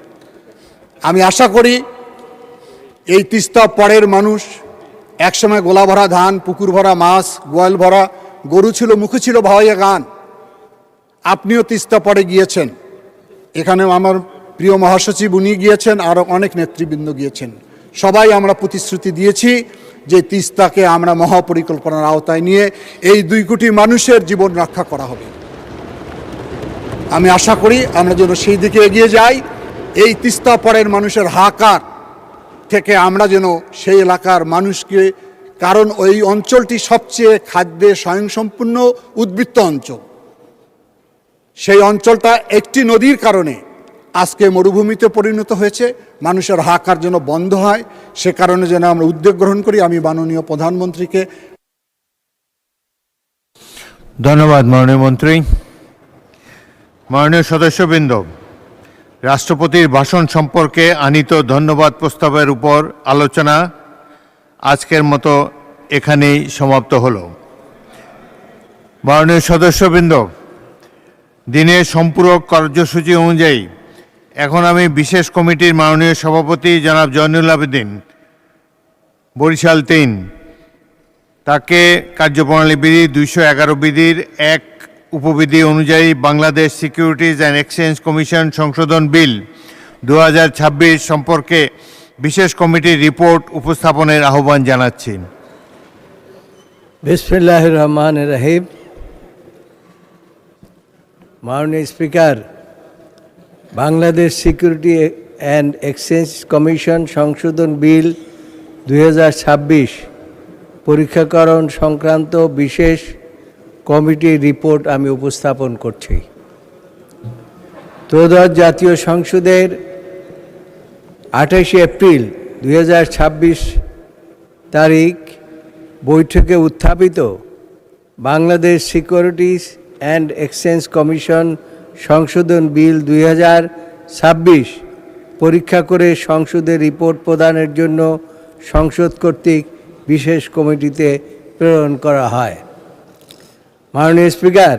আমি আশা করি এই তিস্তা পাড়ের মানুষ একসময় গোলা ভরা ধান, পুকুর ভরা মাছ, গোয়াল ভরা গরু ছিল, মুখে ছিল ভাওয়াইয়া গান। আপনিও তিস্তা পাড়ে গিয়েছেন, এখানে আমার প্রিয় মহাসচিব উনি গিয়েছেন, আরও অনেক নেতৃবৃন্দ গিয়েছেন। সবাই আমরা প্রতিশ্রুতি দিয়েছি যে তিস্তাকে আমরা মহাপরিকল্পনার আওতায় নিয়ে এই 2 কোটি মানুষের জীবন রক্ষা করা হবে। আমি আশা করি আমরা যেন সেই দিকে এগিয়ে যাই। এই তিস্তা পাড়ের মানুষের হাহাকার থেকে আমরা যেন সেই এলাকার মানুষকে, কারণ ওই অঞ্চলটি সবচেয়ে খাদ্যে স্বয়ংসম্পূর্ণ উদ্বৃত্ত অঞ্চল, সেই অঞ্চলটা একটি নদীর কারণে আজকে মরুভূমিতে পরিণত হয়েছে। মানুষের হাহাকার যেন বন্ধ হয়, সে কারণে যেন আমরা উদ্যোগ গ্রহণ করি। আমি মাননীয় প্রধানমন্ত্রীকে ধন্যবাদ। মাননীয় মন্ত্রী, মাননীয় সদস্যবৃন্দ, রাষ্ট্রপতির ভাষণ সম্পর্কে আনীত ধন্যবাদ প্রস্তাবের উপর আলোচনা আজকের মতো এখানেই সমাপ্ত হলো। মাননীয় সদস্যবৃন্দ, দিনের সম্পূরক কার্যসূচি অনুযায়ী এখন আমি বিশেষ কমিটির মাননীয় সভাপতি জনাব জয়নুল আবেদিন, বরিশাল 3, তাকে কার্যপ্রণালী বিধি 211 বিধির 1 উপবিধি অনুযায়ী Bangladesh securities and exchange commission সংশোধন বিল 2026 সম্পর্কে বিশেষ কমিটির রিপোর্ট উপস্থাপনের আহ্বান জানাচ্ছি। বিসমিল্লাহির রহমানির রহিম। মাননীয় speaker, Bangladesh security and exchange commission সংশোধন বিল 2026 পরীক্ষাকরণ সংক্রান্ত বিশেষ কমিটির রিপোর্ট আমি উপস্থাপন করছি। ত্রয়োদশ জাতীয় সংসদের 28 এপ্রিল 2026 তারিখ বৈঠকে উত্থাপিত Bangladesh securities and exchange commission সংশোধন বিল 2026 পরীক্ষা করে সংসদে রিপোর্ট প্রদানের জন্য সংসদ কর্তৃক বিশেষ কমিটিতে প্রেরণ করা হয়। মাননীয় স্পিকার,